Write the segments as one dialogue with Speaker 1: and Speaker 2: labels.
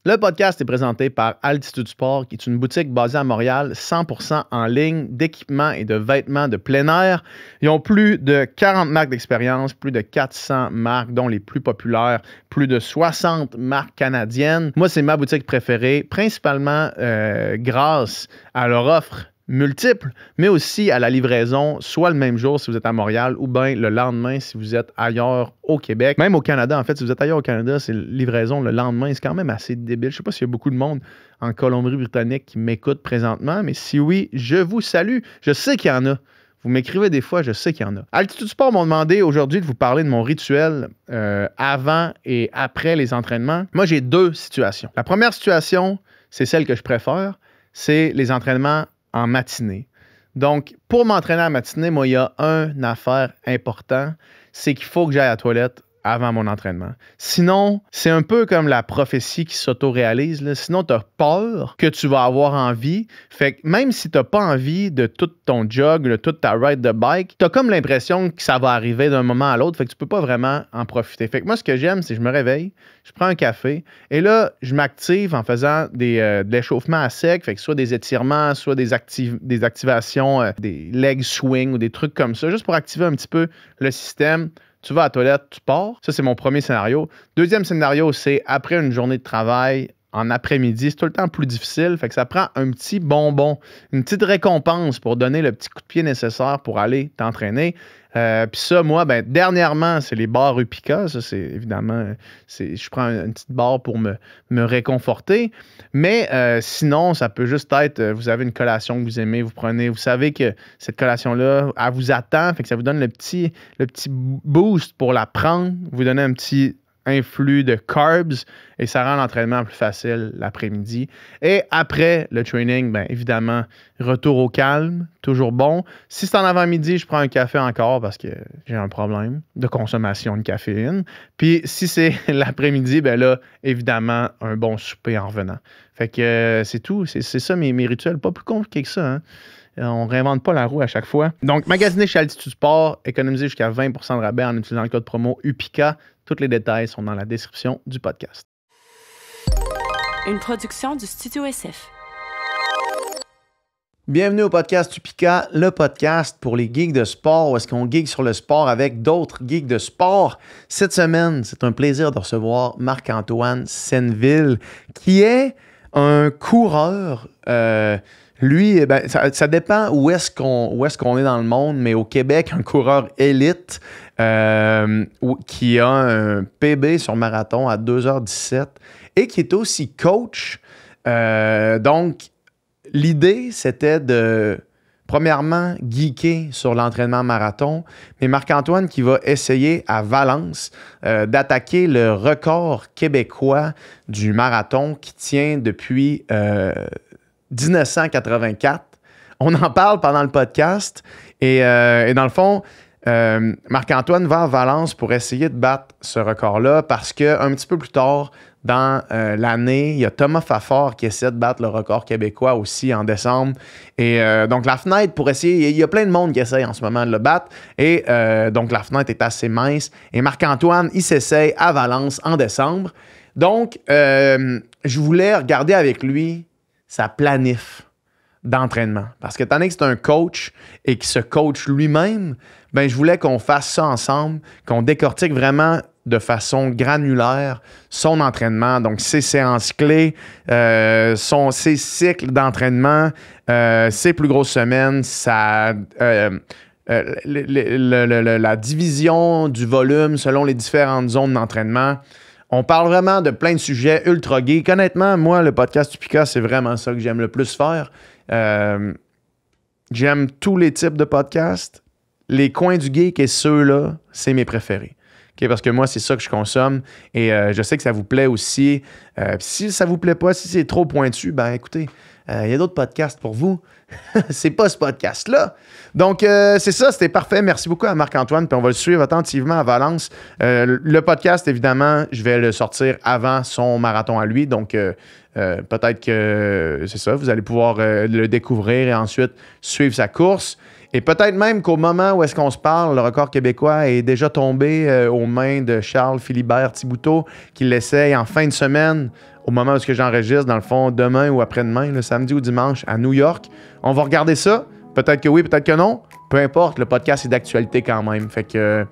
Speaker 1: Le podcast est présenté par Altitude Sport, qui est une boutique basée à Montréal, 100% en ligne, d'équipements et de vêtements de plein air. Ils ont plus de 40 marques d'expérience, plus de 400 marques, dont les plus populaires, plus de 60 marques canadiennes. Moi, c'est ma boutique préférée, principalement grâce à leur offre multiples, mais aussi à la livraison, soit le même jour si vous êtes à Montréal ou bien le lendemain si vous êtes ailleurs au Québec. Même au Canada, en fait, si vous êtes ailleurs au Canada, c'est livraison le lendemain. C'est quand même assez débile. Je ne sais pas s'il y a beaucoup de monde en Colombie-Britannique qui m'écoute présentement, mais si oui, je vous salue. Je sais qu'il y en a. Vous m'écrivez des fois, je sais qu'il y en a. Altitude Sport m'ont demandé aujourd'hui de vous parler de mon rituel avant et après les entraînements. Moi, j'ai deux situations. La première situation, c'est celle que je préfère, c'est les entraînements en matinée. Donc, pour m'entraîner en matinée, moi, il y a une affaire importante, c'est qu'il faut que j'aille à la toilette avant mon entraînement. Sinon, c'est un peu comme la prophétie qui s'auto-réalise, là. Sinon, tu as peur que tu vas avoir envie. Fait que même si tu n'as pas envie de tout ton jog, de toute ta ride de bike, tu as comme l'impression que ça va arriver d'un moment à l'autre. Fait que tu peux pas vraiment en profiter. Fait que moi, ce que j'aime, c'est que je me réveille, je prends un café et là, je m'active en faisant de l'échauffement à sec. Fait que soit des étirements, soit des activations, des leg swing ou des trucs comme ça, juste pour activer un petit peu le système. Tu vas à la toilette, tu pars. Ça, c'est mon premier scénario. Deuxième scénario, c'est après une journée de travail, en après-midi. C'est tout le temps plus difficile. Fait que ça prend un petit bonbon, une petite récompense pour donner le petit coup de pied nécessaire pour aller t'entraîner. Puis ça, moi, dernièrement, c'est les barres Upica. Ça, c'est évidemment, je prends une petite barre pour me réconforter. Mais sinon, ça peut juste être, vous avez une collation que vous aimez, vous prenez, vous savez que cette collation-là, elle vous attend. Fait que ça vous donne le petit boost pour la prendre. Vous donnez un petit influx de carbs et ça rend l'entraînement plus facile l'après-midi. Et après le training, évidemment, retour au calme, toujours bon. Si c'est en avant-midi, je prends un café encore parce que j'ai un problème de consommation de caféine. Puis si c'est l'après-midi, là, évidemment, un bon souper en revenant. Fait que c'est tout. C'est ça mes rituels. Pas plus compliqué que ça, hein. On ne réinvente pas la roue à chaque fois. Donc, magasiner chez Altitude Sport, économiser jusqu'à 20% de rabais en utilisant le code promo UPICA. Tous les détails sont dans la description du podcast.
Speaker 2: Une production du Studio SF.
Speaker 1: Bienvenue au podcast UPICA, le podcast pour les geeks de sport, où est-ce qu'on geek sur le sport avec d'autres geeks de sport. Cette semaine, c'est un plaisir de recevoir Marc-Antoine Senneville, qui est un coureur. Lui, ça dépend où est-ce qu'on est dans le monde, mais au Québec, un coureur élite qui a un PB sur marathon à 2h17 et qui est aussi coach. Donc, l'idée, c'était de, premièrement, geeker sur l'entraînement marathon, mais Marc-Antoine qui va essayer à Valence d'attaquer le record québécois du marathon qui tient depuis 1984. On en parle pendant le podcast et dans le fond, Marc-Antoine va à Valence pour essayer de battre ce record-là parce qu'un petit peu plus tard dans l'année, il y a Thomas Fafard qui essaie de battre le record québécois aussi en décembre. Et donc la fenêtre pour essayer, il y a plein de monde qui essaye en ce moment de le battre. Et donc la fenêtre est assez mince. Et Marc-Antoine, il s'essaye à Valence en décembre. Donc, je voulais regarder avec lui sa planif d'entraînement. Parce que étant donné que c'est un coach et qu'il se coach lui-même, je voulais qu'on fasse ça ensemble, qu'on décortique vraiment de façon granulaire son entraînement, donc ses séances clés, ses cycles d'entraînement, ses plus grosses semaines, la division du volume selon les différentes zones d'entraînement. On parle vraiment de plein de sujets ultra geeks. Honnêtement, moi, le podcast UPICA, c'est vraiment ça que j'aime le plus faire. J'aime tous les types de podcasts. Les coins du geek et ceux-là, c'est mes préférés. Okay? Parce que moi, c'est ça que je consomme. Et je sais que ça vous plaît aussi. Si ça vous plaît pas, si c'est trop pointu, écoutez, il y a d'autres podcasts pour vous. C'est pas ce podcast-là. Donc, c'est ça, c'était parfait. Merci beaucoup à Marc-Antoine, puis on va le suivre attentivement à Valence. Le podcast, évidemment, je vais le sortir avant son marathon à lui. Donc, peut-être que c'est ça, vous allez pouvoir le découvrir et ensuite suivre sa course. Et peut-être même qu'au moment où est-ce qu'on se parle, le record québécois est déjà tombé aux mains de Charles Philibert Thibouteau, qui l'essaye en fin de semaine au moment où j'enregistre, dans le fond, demain ou après-demain, le samedi ou dimanche, à New York. On va regarder ça. Peut-être que oui, peut-être que non. Peu importe, le podcast est d'actualité quand même. Fait que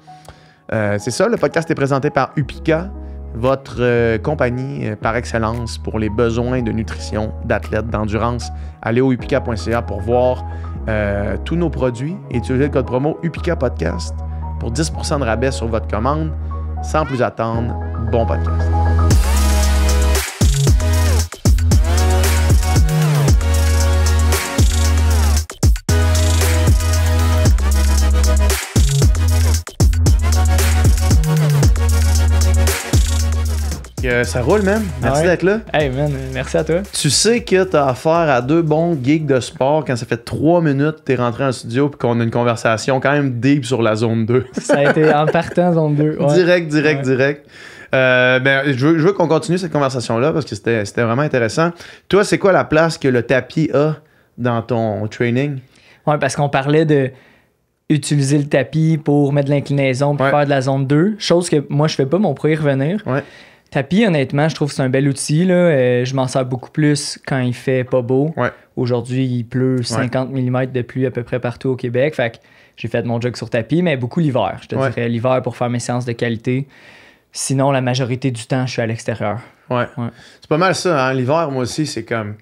Speaker 1: c'est ça, le podcast est présenté par Upika, votre compagnie par excellence pour les besoins de nutrition d'athlètes, d'endurance. Allez au upika.ca pour voir tous nos produits et utiliser le code promo Upika Podcast pour 10% de rabais sur votre commande. Sans plus attendre, bon podcast. Ça roule, man. Merci d'être là.
Speaker 3: Hey, man, merci à toi.
Speaker 1: Tu sais que tu as affaire à deux bons geeks de sport quand ça fait 3 minutes que tu es rentré en studio et qu'on a une conversation quand même deep sur la zone 2.
Speaker 3: Ça a été en partant zone 2. Ouais.
Speaker 1: Direct. Je veux qu'on continue cette conversation-là parce que c'était vraiment intéressant. Toi, c'est quoi la place que le tapis a dans ton training?
Speaker 3: Oui, parce qu'on parlait de utiliser le tapis pour mettre de l'inclinaison pour faire de la zone 2. Chose que moi, je fais pas, mais on pourrait y revenir.
Speaker 1: Ouais.
Speaker 3: Tapis, honnêtement, je trouve que c'est un bel outil. Là. Je m'en sers beaucoup plus quand il fait pas beau.
Speaker 1: Ouais.
Speaker 3: Aujourd'hui, il pleut 50 mm de pluie à peu près partout au Québec. Fait que j'ai fait mon jog sur tapis, mais beaucoup l'hiver. Je te dirais l'hiver pour faire mes séances de qualité. Sinon, la majorité du temps, je suis à l'extérieur.
Speaker 1: Ouais. C'est pas mal ça, hein? L'hiver, moi aussi, c'est comme...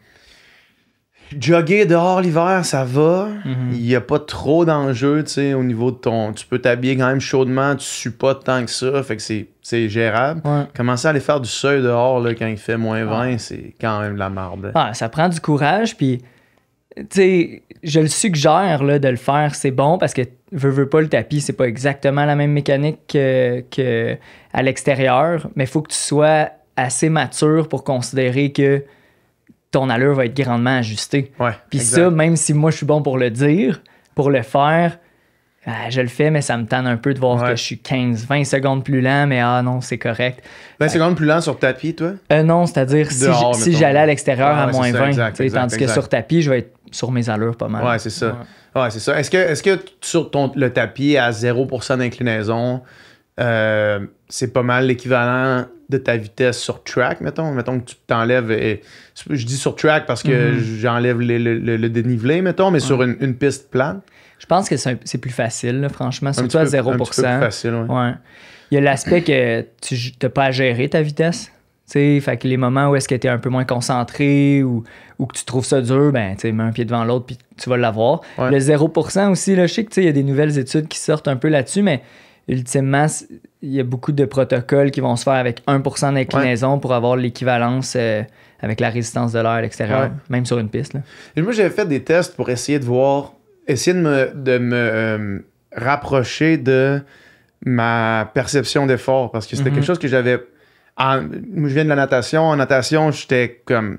Speaker 1: Jogger dehors l'hiver, ça va. Il n'y a pas trop d'enjeux, tu sais, au niveau de ton... Tu peux t'habiller quand même chaudement, tu sues pas tant que ça, fait que c'est gérable. Ouais. Commencer à aller faire du seuil dehors là, quand il fait moins 20, c'est quand même de la merde.
Speaker 3: Ah, ça prend du courage, puis... Tu sais, je le suggère là, de le faire, c'est bon, parce que veux pas le tapis, c'est pas exactement la même mécanique que à l'extérieur, mais il faut que tu sois assez mature pour considérer que ton allure va être grandement ajustée.
Speaker 1: Ouais,
Speaker 3: puis ça, même si moi je suis bon pour le dire, pour le faire, je le fais, mais ça me tanne un peu de voir que je suis 15-20 secondes plus lent, mais non, c'est correct.
Speaker 1: 20 secondes plus lent sur tapis, toi?
Speaker 3: Non, c'est-à-dire
Speaker 1: dehors,
Speaker 3: si j'allais à l'extérieur à moins 20, tandis que
Speaker 1: exact.
Speaker 3: sur tapis, je vais être sur mes allures pas mal.
Speaker 1: Ouais, c'est ça. Ouais, c'est ça. Est-ce que sur le tapis à 0% d'inclinaison, c'est pas mal l'équivalent de ta vitesse sur track, mettons que tu t'enlèves... je dis sur track parce que j'enlève le dénivelé, mettons, mais sur une piste plate.
Speaker 3: Je pense que c'est plus facile, là, franchement, surtout à 0%.
Speaker 1: Un petit peu plus facile,
Speaker 3: ouais. Il y a l'aspect que tu n'as pas à gérer ta vitesse. Fait que les moments où est-ce que tu es un peu moins concentré ou que tu trouves ça dur, ben, mets un pied devant l'autre puis tu vas l'avoir. Ouais. Le 0% aussi, là, je sais qu'il y a des nouvelles études qui sortent un peu là-dessus, mais ultimement, il y a beaucoup de protocoles qui vont se faire avec 1% d'inclinaison pour avoir l'équivalence avec la résistance de l'air à l'extérieur, même sur une piste. Là.
Speaker 1: Et moi, j'avais fait des tests pour essayer de me rapprocher de ma perception d'effort parce que c'était quelque chose que j'avais... je viens de la natation. En natation, j'étais comme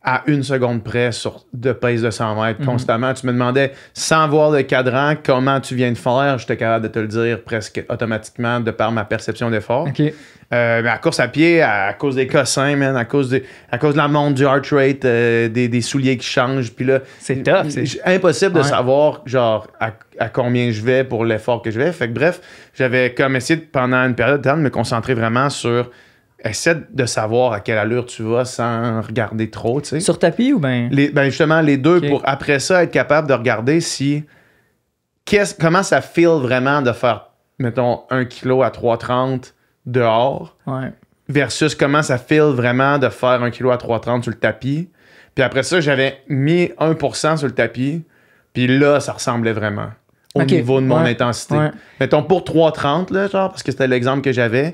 Speaker 1: à 1 seconde près de pace de 100 mètres constamment. Tu me demandais, sans voir le cadran, comment tu viens de faire. J'étais capable de te le dire presque automatiquement de par ma perception d'effort.
Speaker 3: Okay.
Speaker 1: Mais à course à pied, à cause des cossins, man, à cause de la montre, du heart rate, des souliers qui changent. Puis là,
Speaker 3: c'est tough.
Speaker 1: C'est impossible de savoir genre à combien je vais pour l'effort que je vais. Fait que bref, j'avais comme essayé pendant une période de temps de me concentrer vraiment sur... Essaie de savoir à quelle allure tu vas sans regarder trop, tu sais.
Speaker 3: Sur tapis ou bien?
Speaker 1: Justement, les deux, pour après ça, être capable de regarder comment ça feel vraiment de faire, mettons, 1 kg à 3,30 dehors versus comment ça feel vraiment de faire 1 kg à 3,30 sur le tapis. Puis après ça, j'avais mis 1% sur le tapis, puis là, ça ressemblait vraiment au niveau de mon intensité. Ouais. Mettons, pour 3,30, là, genre, parce que c'était l'exemple que j'avais...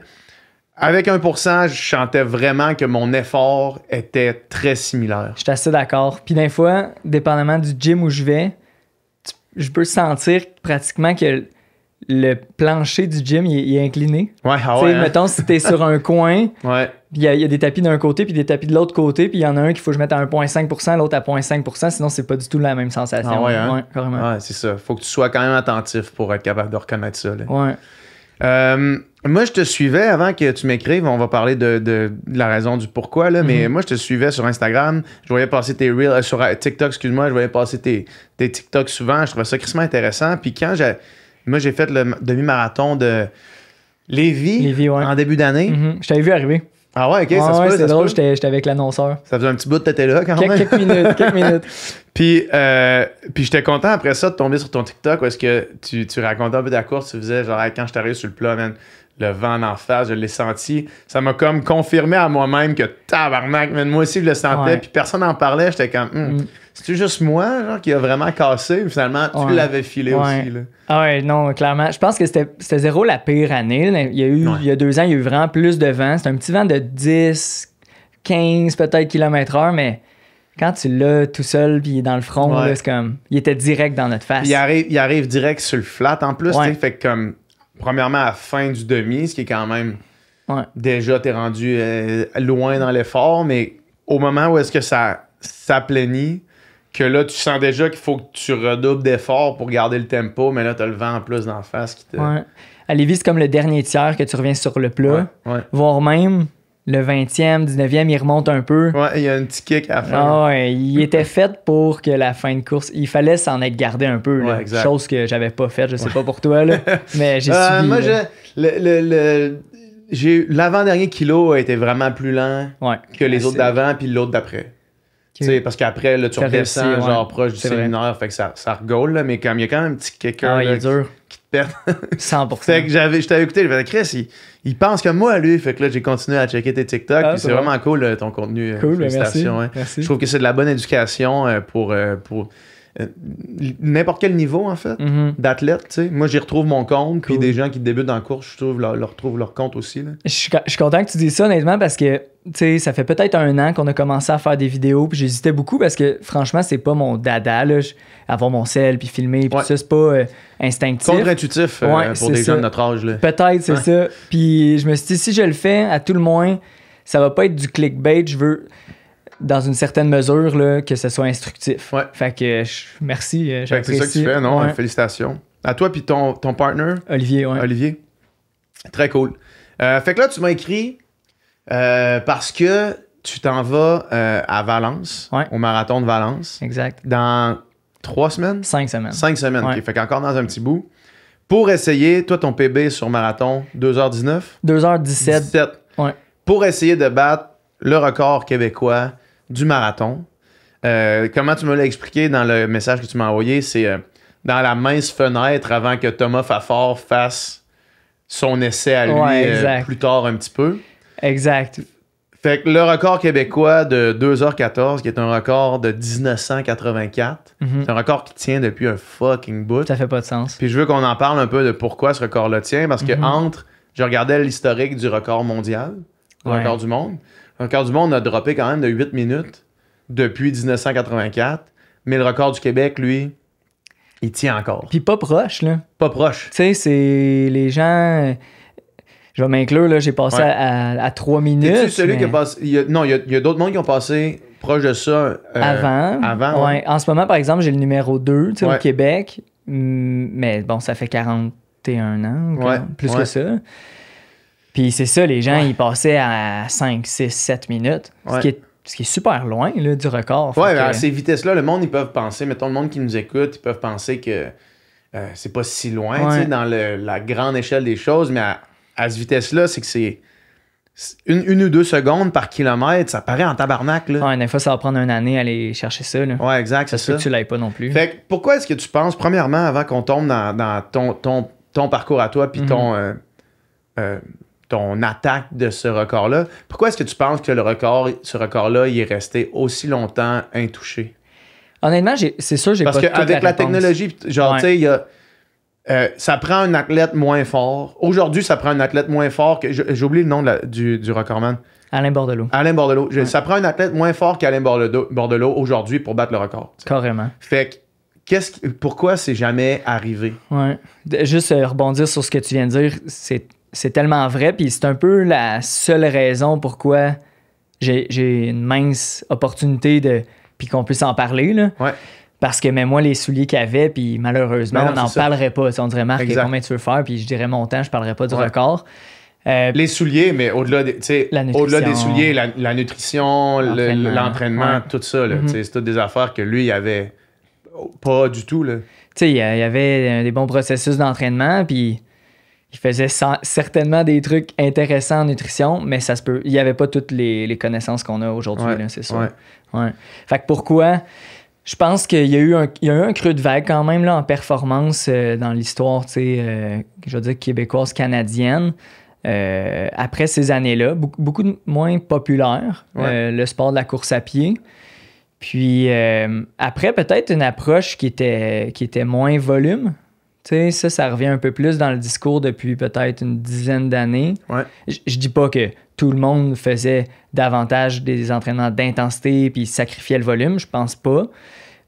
Speaker 1: Avec 1%, je sentais vraiment que mon effort était très similaire.
Speaker 3: Je suis assez d'accord. Puis des fois, dépendamment du gym où je vais, je peux sentir pratiquement que le plancher du gym il est incliné.
Speaker 1: Ouais,
Speaker 3: mettons, si t'es sur un coin,
Speaker 1: puis
Speaker 3: il y a des tapis d'un côté, puis des tapis de l'autre côté, puis il y en a un qu'il faut que je mette à 1,5%, l'autre à 0,5%, sinon c'est pas du tout la même sensation.
Speaker 1: Carrément. Ouais, c'est ça. Faut que tu sois quand même attentif pour être capable de reconnaître ça. Là.
Speaker 3: Ouais.
Speaker 1: Moi, je te suivais avant que tu m'écrives. On va parler de la raison du pourquoi, là, mais moi, je te suivais sur Instagram. Je voyais passer tes Reels, sur TikTok, excuse-moi. Je voyais passer tes TikTok souvent. Je trouvais ça crissement intéressant. Puis quand j'ai fait le demi-marathon de Lévis en début d'année.
Speaker 3: Je t'avais vu arriver.
Speaker 1: Ah ouais, ok, ça se
Speaker 3: Ouais,
Speaker 1: peut.
Speaker 3: c'est
Speaker 1: ça se
Speaker 3: drôle,
Speaker 1: peut.
Speaker 3: j'étais avec l'annonceur.
Speaker 1: Ça faisait un petit bout de t'étais là quand même.
Speaker 3: Quelques minutes.
Speaker 1: Puis j'étais content après ça de tomber sur ton TikTok où est-ce que tu racontais un peu ta course. Tu faisais genre, hey, quand je suis arrivé sur le plat, man, le vent en face, je l'ai senti. Ça m'a comme confirmé à moi-même que tabarnak, man, moi aussi je le sentais.
Speaker 3: Ouais.
Speaker 1: Puis personne n'en parlait. J'étais comme, c'est-tu juste moi genre, qui a vraiment cassé? Ou finalement, tu l'avais filé aussi. Là.
Speaker 3: Ah ouais, non, clairement. Je pense que c'était zéro la pire année. Là. Il y a 2 ans, il y a eu vraiment plus de vent. C'était un petit vent de 10, 15 peut-être km/h, mais quand tu l'as tout seul puis il est dans le front, là, c'est comme. Il était direct dans notre face.
Speaker 1: Il arrive direct sur le flat en plus.
Speaker 3: Ouais.
Speaker 1: Fait que comme, premièrement, à la fin du demi, ce qui est quand même. Déjà, t'es rendu loin dans l'effort, mais au moment où est-ce que ça plénit, que là, tu sens déjà qu'il faut que tu redoubles d'efforts pour garder le tempo, mais là, t'as le vent en plus d'en face qui te...
Speaker 3: Ouais. À Lévis, c'est comme le dernier tiers que tu reviens sur le plat.
Speaker 1: Ouais.
Speaker 3: Voire même le 20e, 19e, il remonte un peu.
Speaker 1: Ouais, il y a un petit kick à la fin.
Speaker 3: Ah ouais, il était fait pour que la fin de course, il fallait s'en être gardé un peu. Là.
Speaker 1: Exact.
Speaker 3: Chose que j'avais pas faite, je sais pas pour toi, là, mais j'ai subi.
Speaker 1: Moi,
Speaker 3: là.
Speaker 1: l'avant-dernier kilo a été vraiment plus lent que les autres d'avant puis l'autre d'après. Tu sais, parce qu'après, là, tu redescends
Speaker 3: réussi,
Speaker 1: genre proche du
Speaker 3: C'est vrai.
Speaker 1: séminaire, fait que ça rigole, là, mais comme il y a quand même un petit kicker
Speaker 3: Il
Speaker 1: là,
Speaker 3: est dur.
Speaker 1: qui te pète.
Speaker 3: 100%.
Speaker 1: Fait que je t'avais écouté, je me disais, Chris, il pense comme moi, lui. Fait que là, j'ai continué à checker tes TikTok. Puis c'est vraiment cool, ton contenu.
Speaker 3: Cool,
Speaker 1: félicitations.
Speaker 3: merci.
Speaker 1: Je trouve que c'est de la bonne éducation pour n'importe quel niveau, en fait, d'athlète. Tu sais. Moi, j'y retrouve mon compte. Puis des gens qui débutent dans la course, je trouve, leur retrouvent leur compte aussi. Là.
Speaker 3: Je suis content que tu dises ça, honnêtement, parce que tu sais, ça fait peut-être 1 an qu'on a commencé à faire des vidéos. Puis j'hésitais beaucoup parce que, franchement, c'est pas mon dada. Là, avoir mon sel, puis filmer, puis tout ça, c'est pas instinctif.
Speaker 1: Contre-intuitif pour des gens de notre âge. Là.
Speaker 3: Peut-être, c'est ça. Puis je me suis dit, si je le fais, à tout le moins, ça va pas être du clickbait. Je veux, dans une certaine mesure, là, que ce soit instructif. Fait que merci.
Speaker 1: Fait que c'est ça que tu fais, non? Félicitations. À toi, puis ton partner, Olivier. Très cool. Fait que là, tu m'as écrit parce que tu t'en vas à Valence, au marathon de Valence.
Speaker 3: Exact.
Speaker 1: Dans 3 semaines?
Speaker 3: 5 semaines.
Speaker 1: 5 semaines, OK. Fait qu'encore dans un petit bout. Pour essayer, toi, ton PB sur marathon, 2h19?
Speaker 3: 2h17.
Speaker 1: 17.
Speaker 3: Ouais.
Speaker 1: Pour essayer de battre le record québécois du marathon. Comment tu me l'as expliqué dans le message que tu m'as envoyé, c'est dans la mince fenêtre avant que Thomas Fafard fasse son essai à lui plus tard un petit peu.
Speaker 3: Exact.
Speaker 1: Fait que le record québécois de 2h14, qui est un record de 1984, c'est un record qui tient depuis un fucking bout.
Speaker 3: Ça fait pas de sens.
Speaker 1: Puis je veux qu'on en parle un peu de pourquoi ce record-là tient, parce que je regardais l'historique du record mondial, le record du monde. Le record du monde a droppé quand même de 8 minutes depuis 1984, mais le record du Québec, lui, il tient encore.
Speaker 3: Puis pas proche, là.
Speaker 1: Pas proche.
Speaker 3: Tu sais, c'est les gens... Je vais m'inclure, là, j'ai passé à 3 minutes.
Speaker 1: C'est celui qui a passé... il y a d'autres mondes qui ont passé proche de ça avant.
Speaker 3: Ouais. En ce moment, par exemple, j'ai le numéro 2 au Québec, mais bon, ça fait 41 ans, plus que ça. Puis c'est ça, les gens, ils passaient à 5, 6, 7 minutes, ce qui est super loin là, du record.
Speaker 1: Ouais, à ces vitesses-là, le monde, ils peuvent penser, mettons le monde qui nous écoute, ils peuvent penser que c'est pas si loin, tu sais, dans la grande échelle des choses, mais à cette vitesse-là, c'est que c'est une ou 2 secondes par kilomètre, ça paraît en tabarnak. Là.
Speaker 3: Ouais, des fois, ça va prendre 1 année à aller chercher ça. Là.
Speaker 1: Ouais, exact, c'est ça.
Speaker 3: Que tu l'aies pas non plus.
Speaker 1: Fait que pourquoi est-ce que tu penses, premièrement, avant qu'on tombe dans ton parcours à toi, puis ton attaque de ce record-là, pourquoi est-ce que tu penses que ce record-là, il est resté aussi longtemps intouché?
Speaker 3: Honnêtement, c'est sûr, j'ai pas toute la réponse.
Speaker 1: Parce qu'avec la technologie, genre, tu sais, il y a... ça prend un athlète moins fort. Aujourd'hui, ça prend un athlète moins fort que... J'ai oublié le nom du recordman.
Speaker 3: Alain Bordelot.
Speaker 1: Alain Bordelot. Ça prend un athlète moins fort qu'Alain Bordelot aujourd'hui pour battre le record. T'sais.
Speaker 3: Carrément.
Speaker 1: Fait que, pourquoi c'est jamais arrivé?
Speaker 3: Ouais. Juste rebondir sur ce que tu viens de dire, c'est tellement vrai, puis c'est un peu la seule raison pourquoi j'ai une mince opportunité puis qu'on puisse en parler, là.
Speaker 1: Ouais.
Speaker 3: Parce que même moi, les souliers qu'il y avait, puis malheureusement, on n'en parlerait pas. On dirait, Marc, combien tu veux faire, puis je dirais mon temps, je parlerais pas du record.
Speaker 1: Les souliers, mais au-delà des souliers, la nutrition, l'entraînement, tout ça, là, c'est toutes des affaires que lui, il avait pas du tout. Là.
Speaker 3: Tu sais, il y avait des bons processus d'entraînement, puis il faisait certainement des trucs intéressants en nutrition, mais ça se peut. Il n'y avait pas toutes les connaissances qu'on a aujourd'hui, là, c'est sûr. Ouais. Fait que pourquoi? Je pense qu'il y a eu un creux de vague quand même là, en performance dans l'histoire, je veux dire, québécoise, canadienne. Après ces années-là, beaucoup moins populaire, le sport de la course à pied. Puis après, peut-être une approche qui était moins volume. Ça revient un peu plus dans le discours depuis peut-être une dizaine d'années.
Speaker 1: Ouais.
Speaker 3: Je dis pas que tout le monde faisait davantage des entraînements d'intensité puis sacrifiait le volume, je pense pas.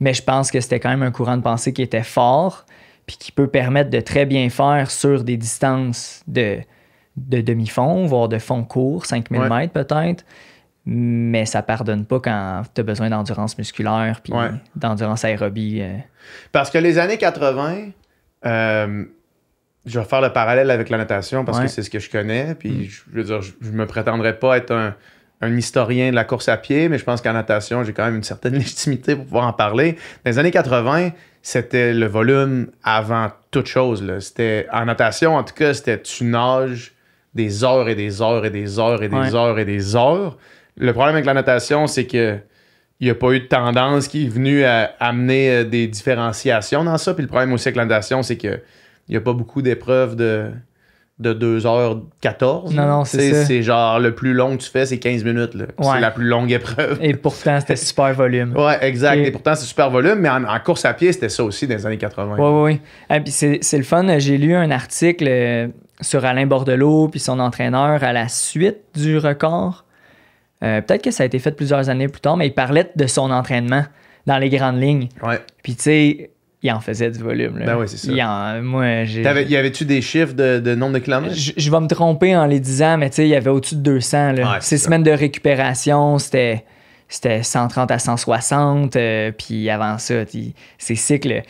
Speaker 3: Mais je pense que c'était quand même un courant de pensée qui était fort puis qui peut permettre de très bien faire sur des distances de demi-fond, voire de fond court, 5000 mètres peut-être. Mais ça pardonne pas quand tu as besoin d'endurance musculaire puis d'endurance aérobie.
Speaker 1: Parce que les années 80... je vais faire le parallèle avec la natation parce que c'est ce que je connais. Puis je veux dire, je me prétendrais pas être un historien de la course à pied, mais je pense qu'en natation, j'ai quand même une certaine légitimité pour pouvoir en parler. Dans les années 80, c'était le volume avant toute chose. Là. C'était, en natation, en tout cas, c'était tu nages des heures et des heures et des heures et des heures et des heures. Le problème avec la natation, c'est que il n'y a pas eu de tendance qui est venue à amener des différenciations dans ça. Puis le problème aussi avec la natation, c'est qu'il n'y a pas beaucoup d'épreuves de 2h14.
Speaker 3: Non, c'est ça.
Speaker 1: C'est genre le plus long que tu fais, c'est 15 minutes. Là. C'est la plus longue épreuve.
Speaker 3: Et pourtant, c'était super volume.
Speaker 1: Ouais, exact. Et pourtant, c'est super volume. Mais en course à pied, c'était ça aussi dans les années 80.
Speaker 3: Oui. Et puis c'est le fun. J'ai lu un article sur Alain Bordelot puis son entraîneur à la suite du record. Peut-être que ça a été fait plusieurs années plus tard, mais il parlait de son entraînement dans les grandes lignes.
Speaker 1: Ouais.
Speaker 3: Puis tu sais, il en faisait du volume. Là.
Speaker 1: Ben oui, c'est ça. Y avait-tu des chiffres de nombre de kilomètres?
Speaker 3: Je vais me tromper en les disant, mais tu sais, il y avait au-dessus de 200. Là. Ces semaines de récupération, c'était 130 à 160. Puis avant ça, ces cycles,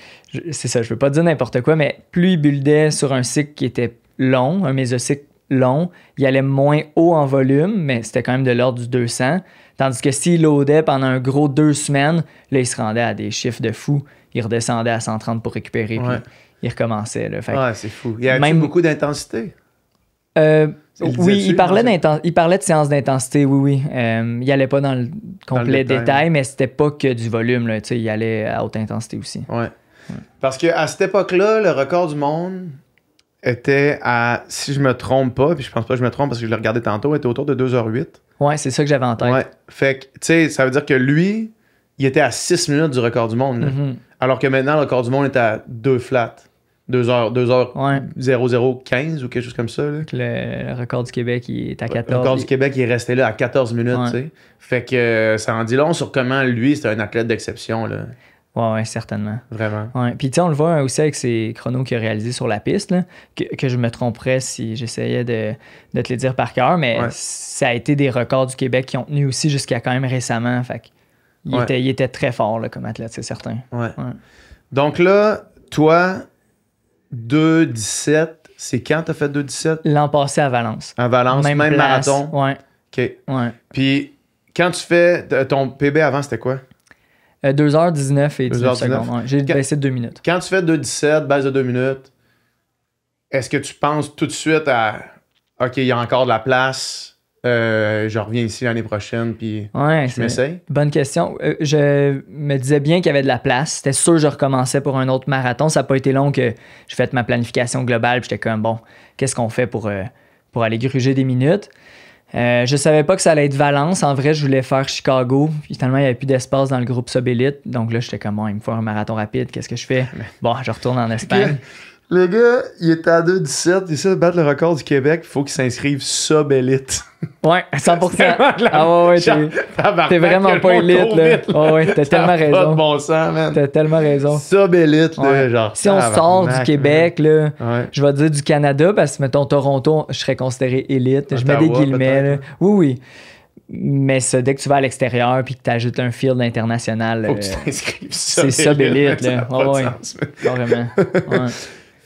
Speaker 3: c'est ça, je veux pas dire n'importe quoi, mais plus il buildait sur un cycle qui était long, un mésocycle long, il allait moins haut en volume, mais c'était quand même de l'ordre du 200. Tandis que s'il loadait pendant un gros 2 semaines, là, il se rendait à des chiffres de fou. Il redescendait à 130 pour récupérer, puis il recommençait. Là. Fait
Speaker 1: c'est fou. Il y avait beaucoup d'intensité?
Speaker 3: Oui, il parlait de séances d'intensité, oui. Il allait pas dans le complet détail, mais c'était pas que du volume. Là, il allait à haute intensité aussi.
Speaker 1: Ouais. Parce qu'à cette époque-là, le record du monde était à, si je me trompe pas, puis je pense pas que je me trompe parce que je l'ai regardé tantôt, était autour de 2h08.
Speaker 3: Ouais, c'est ça que j'avais en tête.
Speaker 1: Ouais. Fait que, tu sais, ça veut dire que lui, il était à 6 minutes du record du monde. Alors que maintenant, le record du monde est à 2 flats. 2h0015 ou quelque chose comme ça. Là.
Speaker 3: Le record du Québec, il est à 14.
Speaker 1: Le record du Québec, il est resté là à 14 minutes, tu sais. Fait que ça en dit long sur comment lui, c'est un athlète d'exception, là.
Speaker 3: Ouais, certainement.
Speaker 1: Vraiment.
Speaker 3: Ouais. Puis tu sais, on le voit aussi avec ses chronos qu'il a réalisés sur la piste, là, que je me tromperais si j'essayais de te les dire par cœur, mais ça a été des records du Québec qui ont tenu aussi jusqu'à quand même récemment. Fait qu'il était très fort là, comme athlète, c'est certain.
Speaker 1: Ouais. Donc là, toi, 2,17, c'est quand t'as fait 2,17?
Speaker 3: L'an passé à Valence.
Speaker 1: À Valence, même marathon?
Speaker 3: Ouais.
Speaker 1: OK.
Speaker 3: Ouais.
Speaker 1: Puis quand tu fais ton PB avant, c'était quoi?
Speaker 3: 2h19 et 19 secondes. Ouais. J'ai baissé de 2 minutes.
Speaker 1: Quand tu fais 2h17, baisse de 2 minutes, est-ce que tu penses tout de suite à OK, il y a encore de la place, je reviens ici l'année prochaine, puis je m'essaye?
Speaker 3: Bonne question. Je me disais bien qu'il y avait de la place. C'était sûr que je recommençais pour un autre marathon. Ça n'a pas été long que j'ai fait ma planification globale, puis j'étais comme, bon, qu'est-ce qu'on fait pour aller gruger des minutes? Je savais pas que ça allait être Valence. En vrai, je voulais faire Chicago. Finalement, il n'y avait plus d'espace dans le groupe sub-élite. Donc là, j'étais comme, bon, il me faut un marathon rapide. Qu'est-ce que je fais? Bon, je retourne en Espagne.
Speaker 1: Le gars, il était à 2,17. Il essaie de battre le record du Québec. Il faut qu'il s'inscrive sub-élite.
Speaker 3: Ouais, 100%. Ah ouais, t'es vraiment pas élite, là. Oh ouais, t'as tellement raison.
Speaker 1: Pas de bon sens, man.
Speaker 3: T'as tellement raison.
Speaker 1: Sub-élite, là, genre.
Speaker 3: Si on sort du Québec, là, je vais dire du Canada, parce que, mettons, Toronto, je serais considéré élite. Je mets des guillemets, là. Oui. Mais ça, dès que tu vas à l'extérieur puis que tu ajoutes un field international,
Speaker 1: faut que tu t'inscrives
Speaker 3: c'est sub-élite, là. Ouais, carrément. Ouais.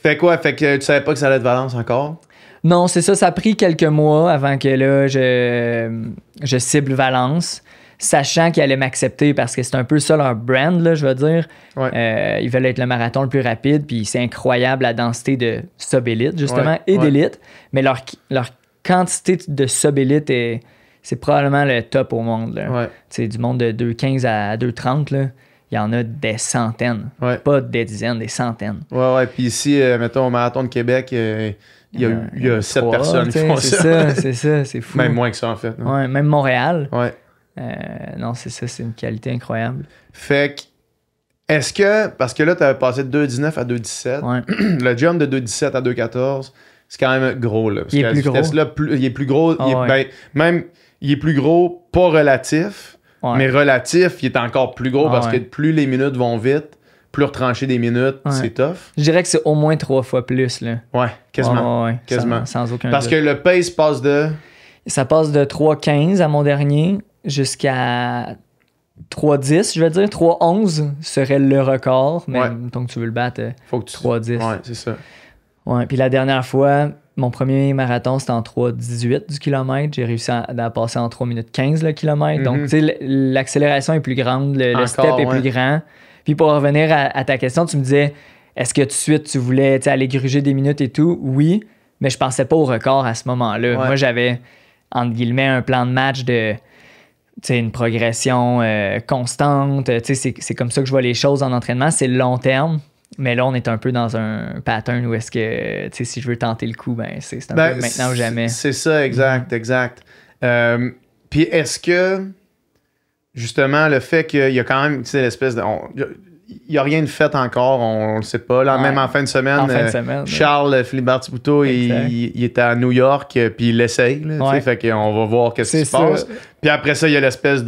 Speaker 1: Fait quoi? Fait que tu savais pas que ça allait être Valence encore?
Speaker 3: Non, c'est ça. Ça a pris quelques mois avant que là, je cible Valence. sachant qu'ils allaient m'accepter parce que c'est un peu ça leur brand, là, je veux dire.
Speaker 1: Ouais.
Speaker 3: Ils veulent être le marathon le plus rapide, puis c'est incroyable la densité de sub-élite, justement,
Speaker 1: Ouais,
Speaker 3: et
Speaker 1: ouais.
Speaker 3: d'élite. Mais leur quantité de sub-élite, c'est probablement le top au monde. Là.
Speaker 1: Ouais.
Speaker 3: Tu sais, du monde de 2,15 à 2,30, là, il y en a des centaines.
Speaker 1: Ouais.
Speaker 3: Pas des dizaines, des centaines.
Speaker 1: Ouais. Puis ici, mettons, au Marathon de Québec, il y a 7 personnes qui font ça.
Speaker 3: C'est ça, c'est fou.
Speaker 1: Même moins que ça, en fait.
Speaker 3: Ouais, même Montréal.
Speaker 1: Ouais.
Speaker 3: Non, c'est ça, c'est une qualité incroyable.
Speaker 1: Fait que, est-ce que, parce que là, tu avais passé de 2,19 à 2,17,
Speaker 3: Ouais.
Speaker 1: le jump de 2,17 à 2,14, c'est quand même gros, là. Parce
Speaker 3: Il est
Speaker 1: qu'à
Speaker 3: plus
Speaker 1: cette vitesse-là, il est plus gros. Même, il est plus gros, pas relatif,
Speaker 3: Ouais.
Speaker 1: mais relatif, il est encore plus gros parce que plus les minutes vont vite, plus retrancher des minutes, c'est tough.
Speaker 3: Je dirais que c'est au moins 3 fois plus, là.
Speaker 1: Ouais, quasiment.
Speaker 3: Ouais.
Speaker 1: Quasiment.
Speaker 3: Sans aucun
Speaker 1: Parce
Speaker 3: doute.
Speaker 1: que le pace passe de...
Speaker 3: Ça passe de 3,15 à mon dernier jusqu'à 3,10, je vais dire. 3,11 serait le record, mais mettons que tu veux le battre,
Speaker 1: Faut que tu...
Speaker 3: 3,10.
Speaker 1: Ouais, c'est ça.
Speaker 3: Ouais, puis la dernière fois, mon premier marathon, c'était en 3,18 du kilomètre. J'ai réussi à passer en 3 minutes 15 le kilomètre. Donc, tu sais, l'accélération est plus grande, le step est plus grand. Puis pour revenir à ta question, tu me disais, est-ce que tout de suite, tu voulais aller gruger des minutes et tout? Oui, mais je pensais pas au record à ce moment-là.
Speaker 1: Ouais.
Speaker 3: Moi, j'avais, entre guillemets, un plan de match de... une progression constante. C'est comme ça que je vois les choses en entraînement. C'est le long terme. Mais là, on est un peu dans un pattern où est-ce que, si je veux tenter le coup, c'est un peu maintenant ou jamais.
Speaker 1: C'est ça, exact. Puis est-ce que, justement, le fait qu'il y a quand même, l'espèce de... Il n'y a rien de fait encore, on le sait pas. Là, même en fin de semaine, Charles Philibert Thibouteau, il était à New York, puis il l'essaye. Fait qu'on va voir qu'est-ce qui se passe. Puis après ça, il y a l'espèce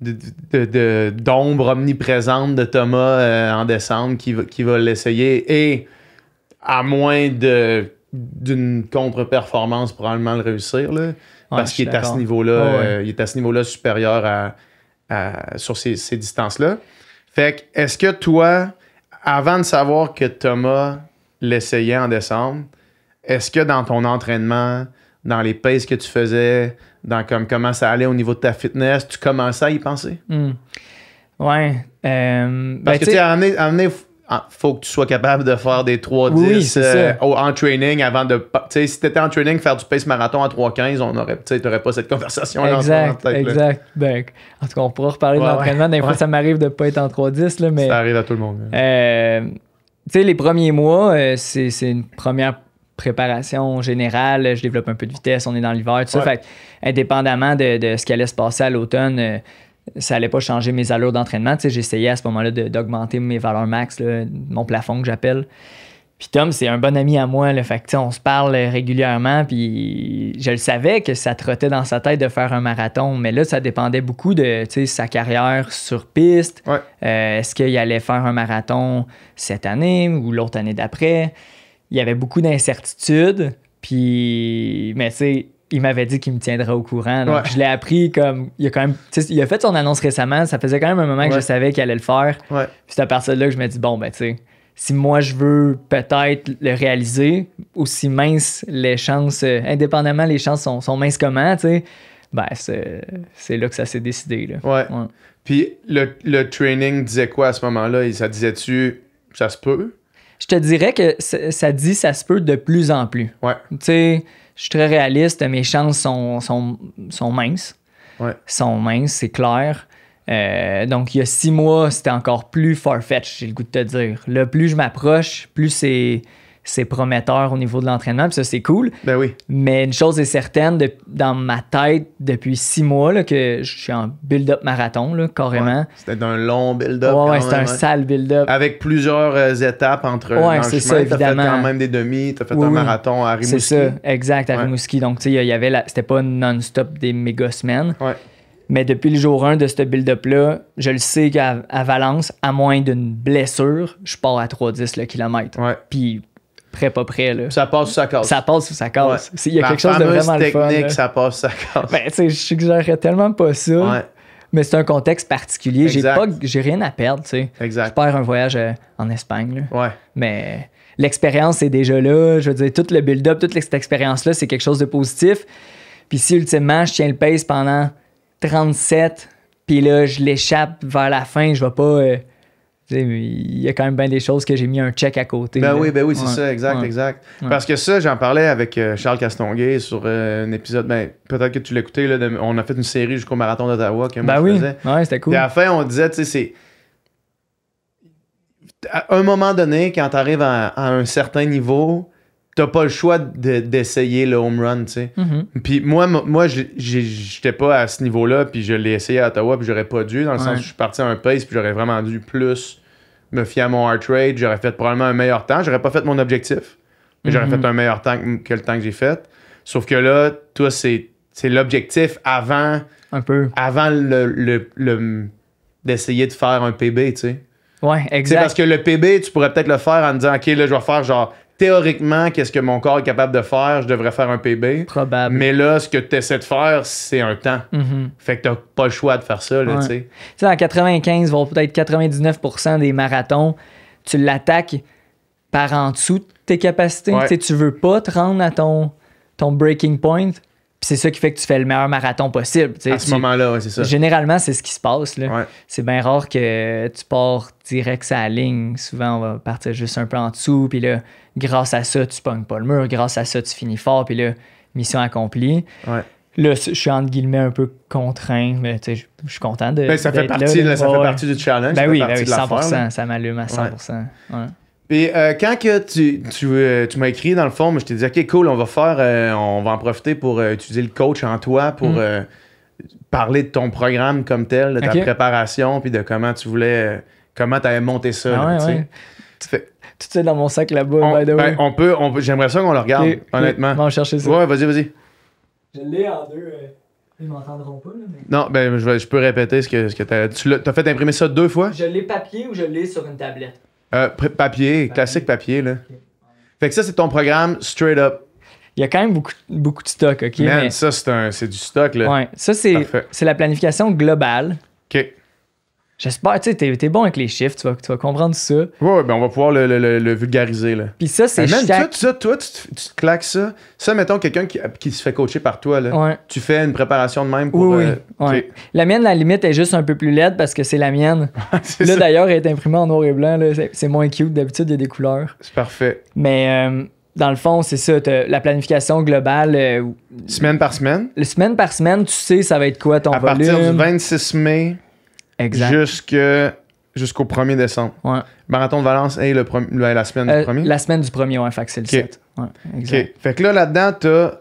Speaker 1: d'ombre omniprésente de Thomas en décembre qui va l'essayer. Et à moins d'une contre-performance, probablement le réussir. Là, parce qu'il est à ce niveau-là. Il est à ce niveau-là supérieur sur ces distances-là. Fait que, est-ce que toi, avant de savoir que Thomas l'essayait en décembre, est-ce que dans ton entraînement, dans les paces que tu faisais, dans comment ça allait au niveau de ta fitness, tu commençais à y penser?
Speaker 3: Ouais.
Speaker 1: Parce que, tu sais, à un moment, faut que tu sois capable de faire des 3,10 en training avant de... Tu sais, si tu étais en training, faire du pace marathon à 3,15, tu n'aurais pas cette conversation-là.
Speaker 3: Exact. Ben, en tout cas, on pourra reparler de l'entraînement. Des fois, ça m'arrive de ne pas être en 3,10. Là, mais,
Speaker 1: ça arrive à tout le monde.
Speaker 3: Tu sais, les premiers mois, c'est une première préparation générale. Je développe un peu de vitesse. On est dans l'hiver, tout ça. Fait indépendamment de ce qui allait se passer à l'automne... ça allait pas changer mes allures d'entraînement. Tu sais, j'essayais à ce moment-là d'augmenter mes valeurs max, là, mon plafond que j'appelle. Puis Tom, c'est un bon ami à moi. Là, fait que, tu sais, on se parle régulièrement. Puis je le savais que ça trottait dans sa tête de faire un marathon. Mais là, ça dépendait beaucoup de sa carrière sur piste. Est-ce qu'il allait faire un marathon cette année ou l'autre année d'après? Il y avait beaucoup d'incertitudes. Puis, mais tu sais, il m'avait dit qu'il me tiendrait au courant. Donc je l'ai appris comme... Il a fait son annonce récemment. Ça faisait quand même un moment que je savais qu'il allait le faire. Puis c'est à partir de là que je me dis, bon, ben tu sais, si moi je veux peut-être le réaliser, aussi minces les chances, indépendamment les chances sont minces comment, tu sais, ben c'est là que ça s'est décidé. Là.
Speaker 1: Ouais. Puis le training disait quoi à ce moment-là? Ça disait-tu, ça se peut?
Speaker 3: Je te dirais que ça dit ça se peut de plus en plus. Tu sais... Je suis très réaliste, mes chances sont minces. Sont minces, c'est clair. Donc, il y a 6 mois, c'était encore plus far-fetched, j'ai le goût de te dire. Là, plus je m'approche, plus c'est prometteur au niveau de l'entraînement, puis ça, c'est cool.
Speaker 1: Ben oui.
Speaker 3: Mais une chose est certaine, dans ma tête, depuis 6 mois, là, que je suis en build-up marathon, là, carrément.
Speaker 1: C'était un long build-up.
Speaker 3: C'était un sale build-up.
Speaker 1: Avec plusieurs étapes entre
Speaker 3: le chemin. C'est ça, évidemment.
Speaker 1: T'as fait quand même des demi, t'as fait un marathon à Rimouski. C'est ça,
Speaker 3: exact, à Rimouski. Donc, tu sais, c'était pas non-stop des méga semaines.
Speaker 1: Ouais.
Speaker 3: Mais depuis le jour 1 de ce build-up-là, je le sais qu'à Valence, à moins d'une blessure, je pars à 3,10 le kilomètre. Puis, prêt, pas prêt. Là.
Speaker 1: Ça passe ou ça casse.
Speaker 3: Ça passe ou ça casse. Il y a quelque chose de vraiment le fun.
Speaker 1: Technique, ça passe ou ça casse.
Speaker 3: Ben, tu sais, je suggérerais tellement pas ça. Mais c'est un contexte particulier. J'ai rien à perdre, tu sais.
Speaker 1: Exact.
Speaker 3: Je perds un voyage en Espagne.
Speaker 1: Là.
Speaker 3: Mais l'expérience est déjà là. Je veux dire, tout le build-up, toute cette expérience-là, c'est quelque chose de positif. Puis si, ultimement, je tiens le pace pendant 37, puis là, je l'échappe vers la fin, je vais pas... il y a quand même bien des choses que j'ai mis un check à côté.
Speaker 1: Ben oui, c'est ça, exact.
Speaker 3: Ouais.
Speaker 1: Parce que ça, j'en parlais avec Charles Castonguay sur un épisode, peut-être que tu l'as écouté, là, on a fait une série jusqu'au Marathon d'Ottawa que moi je faisais.
Speaker 3: Ouais, c'était cool.
Speaker 1: Puis à la fin, on disait, tu sais, c'est... À un moment donné, quand tu arrives à un certain niveau, t'as pas le choix d'essayer le home run, tu sais.
Speaker 3: Mm-hmm.
Speaker 1: Puis moi j'étais pas à ce niveau-là, puis je l'ai essayé à Ottawa, puis j'aurais pas dû, dans le sens où je suis parti à un pace, puis j'aurais vraiment dû plus me fier à mon heart rate, j'aurais fait probablement un meilleur temps, j'aurais pas fait mon objectif, mais j'aurais fait un meilleur temps que le temps que j'ai fait. Sauf que là, toi, c'est l'objectif avant d'essayer de faire un PB, tu sais.
Speaker 3: Ouais, exact.
Speaker 1: T'sais, parce que le PB, tu pourrais peut-être le faire en disant, OK, là, je vais faire genre, théoriquement, qu'est-ce que mon corps est capable de faire, je devrais faire un PB.
Speaker 3: Probable.
Speaker 1: Mais là, ce que tu essaies de faire, c'est un temps. Fait que t'as pas le choix de faire ça, là, tu sais.
Speaker 3: Tu sais, en 95, voire peut-être 99% des marathons, tu l'attaques par en dessous de tes capacités.
Speaker 1: Ouais.
Speaker 3: Tu sais, tu veux pas te rendre à ton breaking point. Puis c'est ça qui fait que tu fais le meilleur marathon possible.
Speaker 1: À ce moment-là, ouais, c'est ça.
Speaker 3: Généralement, c'est ce qui se passe. Là.
Speaker 1: Ouais.
Speaker 3: C'est bien rare que tu pars direct sur la ligne. Souvent, on va partir juste un peu en dessous. Puis là, grâce à ça, tu pognes pas le mur. Grâce à ça, tu finis fort. Puis là, mission accomplie.
Speaker 1: Ouais.
Speaker 3: Là, je suis entre guillemets un peu contraint, mais tu sais, je suis content de.
Speaker 1: Ben, ça fait partie, là, ça fait partie du challenge.
Speaker 3: Ben oui,
Speaker 1: 100%.
Speaker 3: Ça m'allume à 100%. Ouais.
Speaker 1: Puis quand que tu m'as écrit, dans le fond, moi, je t'ai dit, OK, cool, on va en profiter pour utiliser le coach en toi pour parler de ton programme comme tel, de ta préparation, puis de comment tu voulais, comment tu avais monté ça.
Speaker 3: Tout ça dans mon sac là-bas, by the way.
Speaker 1: On peut, j'aimerais ça qu'on le regarde, honnêtement.
Speaker 3: On va chercher ça.
Speaker 1: Ouais, vas-y.
Speaker 3: Je l'ai en deux. Ils m'entendront pas, là. Mais...
Speaker 1: Non, ben, je peux répéter ce que t'as fait imprimer ça 2 fois?
Speaker 3: Je l'ai papier ou je l'ai sur une tablette?
Speaker 1: Papier, classique papier, là.
Speaker 3: Okay.
Speaker 1: Fait que ça, c'est ton programme straight up.
Speaker 3: Il y a quand même beaucoup de stock, OK?
Speaker 1: Man,
Speaker 3: mais...
Speaker 1: ça, c'est du stock, là.
Speaker 3: Ouais, ça, c'est la planification globale.
Speaker 1: OK.
Speaker 3: J'espère, tu sais, t'es bon avec les chiffres, tu vas comprendre ça.
Speaker 1: Ouais, ben on va pouvoir le vulgariser, là.
Speaker 3: Puis ça, c'est
Speaker 1: toi, tu te claques ça. Ça, mettons, quelqu'un qui se fait coacher par toi, là.
Speaker 3: Ouais.
Speaker 1: Tu fais une préparation de même pour...
Speaker 3: Oui.
Speaker 1: Okay.
Speaker 3: La mienne, la limite, est juste un peu plus laide parce que c'est la mienne. Là, d'ailleurs, elle est imprimée en noir et blanc. Là. C'est moins cute. D'habitude, il y a des couleurs.
Speaker 1: C'est parfait.
Speaker 3: Mais dans le fond, c'est ça. T'as la planification globale.
Speaker 1: Semaine par semaine?
Speaker 3: Semaine par semaine, tu sais ça va être quoi ton volume.
Speaker 1: À partir du 26 mai jusqu'au 1er décembre.
Speaker 3: Ouais.
Speaker 1: Marathon de Valence et la semaine du 1er?
Speaker 3: La semaine du 1er, ouais. Fait que c'est le 7. Ouais, exact.
Speaker 1: OK. Fait que là-dedans, t'as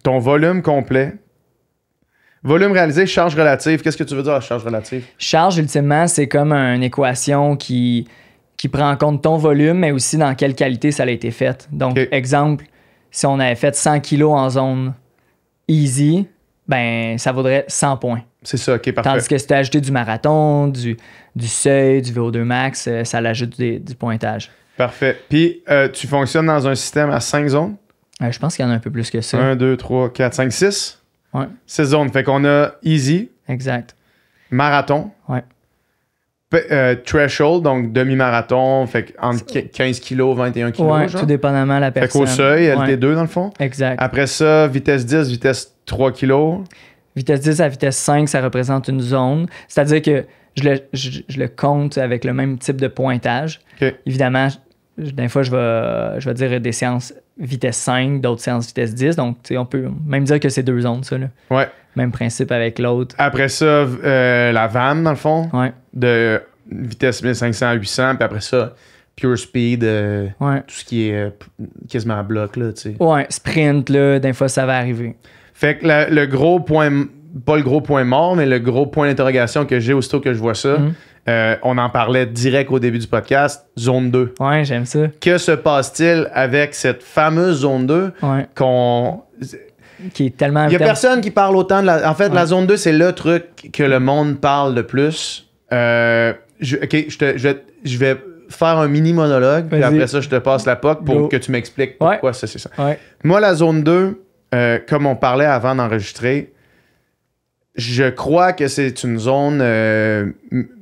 Speaker 1: ton volume complet. Volume réalisé, charge relative. Qu'est-ce que tu veux dire, la charge relative?
Speaker 3: Charge, ultimement, c'est comme une équation qui prend en compte ton volume, mais aussi dans quelle qualité ça a été fait. Donc, exemple, si on avait fait 100 kilos en zone easy, ben ça vaudrait 100 points.
Speaker 1: C'est ça, OK, parfait.
Speaker 3: Tandis que si tu as ajouté du marathon, du seuil, du VO2 max, ça l'ajoute du pointage.
Speaker 1: Parfait. Puis, tu fonctionnes dans un système à 5 zones?
Speaker 3: Je pense qu'il y en a un peu plus que ça.
Speaker 1: 1, 2, 3, 4, 5, 6?
Speaker 3: Ouais.
Speaker 1: 6 zones. Fait qu'on a easy.
Speaker 3: Exact.
Speaker 1: Marathon.
Speaker 3: Ouais.
Speaker 1: Threshold, donc demi-marathon, fait entre 15 kg, 21 kg.
Speaker 3: Ouais,
Speaker 1: genre.
Speaker 3: tout dépendamment de la personne.
Speaker 1: Fait qu'au seuil, LT2 dans le fond.
Speaker 3: Exact.
Speaker 1: Après ça, vitesse 10, vitesse 3 kg.
Speaker 3: Vitesse 10 à vitesse 5, ça représente une zone. C'est-à-dire que je le compte avec le même type de pointage.
Speaker 1: Okay.
Speaker 3: Évidemment, des fois, je vais dire des séances vitesse 5, d'autres séances vitesse 10. Donc, on peut même dire que c'est 2 zones, ça. Là.
Speaker 1: Ouais.
Speaker 3: Même principe avec l'autre.
Speaker 1: Après ça, la VAM, dans le fond.
Speaker 3: Ouais.
Speaker 1: De vitesse 1500 à 800. Puis après ça, pure speed. Tout ce qui est quasiment à bloc, là, tu sais.
Speaker 3: Ouais, sprint, là, des fois, ça va arriver.
Speaker 1: Fait que le gros point, pas le gros point mort, mais le gros point d'interrogation que j'ai aussitôt que je vois ça, on en parlait direct au début du podcast, zone 2.
Speaker 3: Ouais, j'aime ça.
Speaker 1: Que se passe-t-il avec cette fameuse zone 2
Speaker 3: qui est tellement...
Speaker 1: Il y a personne qui parle autant de la... En fait, la zone 2, c'est le truc que le monde parle le plus. Je vais faire un mini monologue, puis après ça, je te passe la POC pour que tu m'expliques pourquoi c'est ça.
Speaker 3: Ouais.
Speaker 1: Moi, la zone 2, comme on parlait avant d'enregistrer, je crois que c'est une zone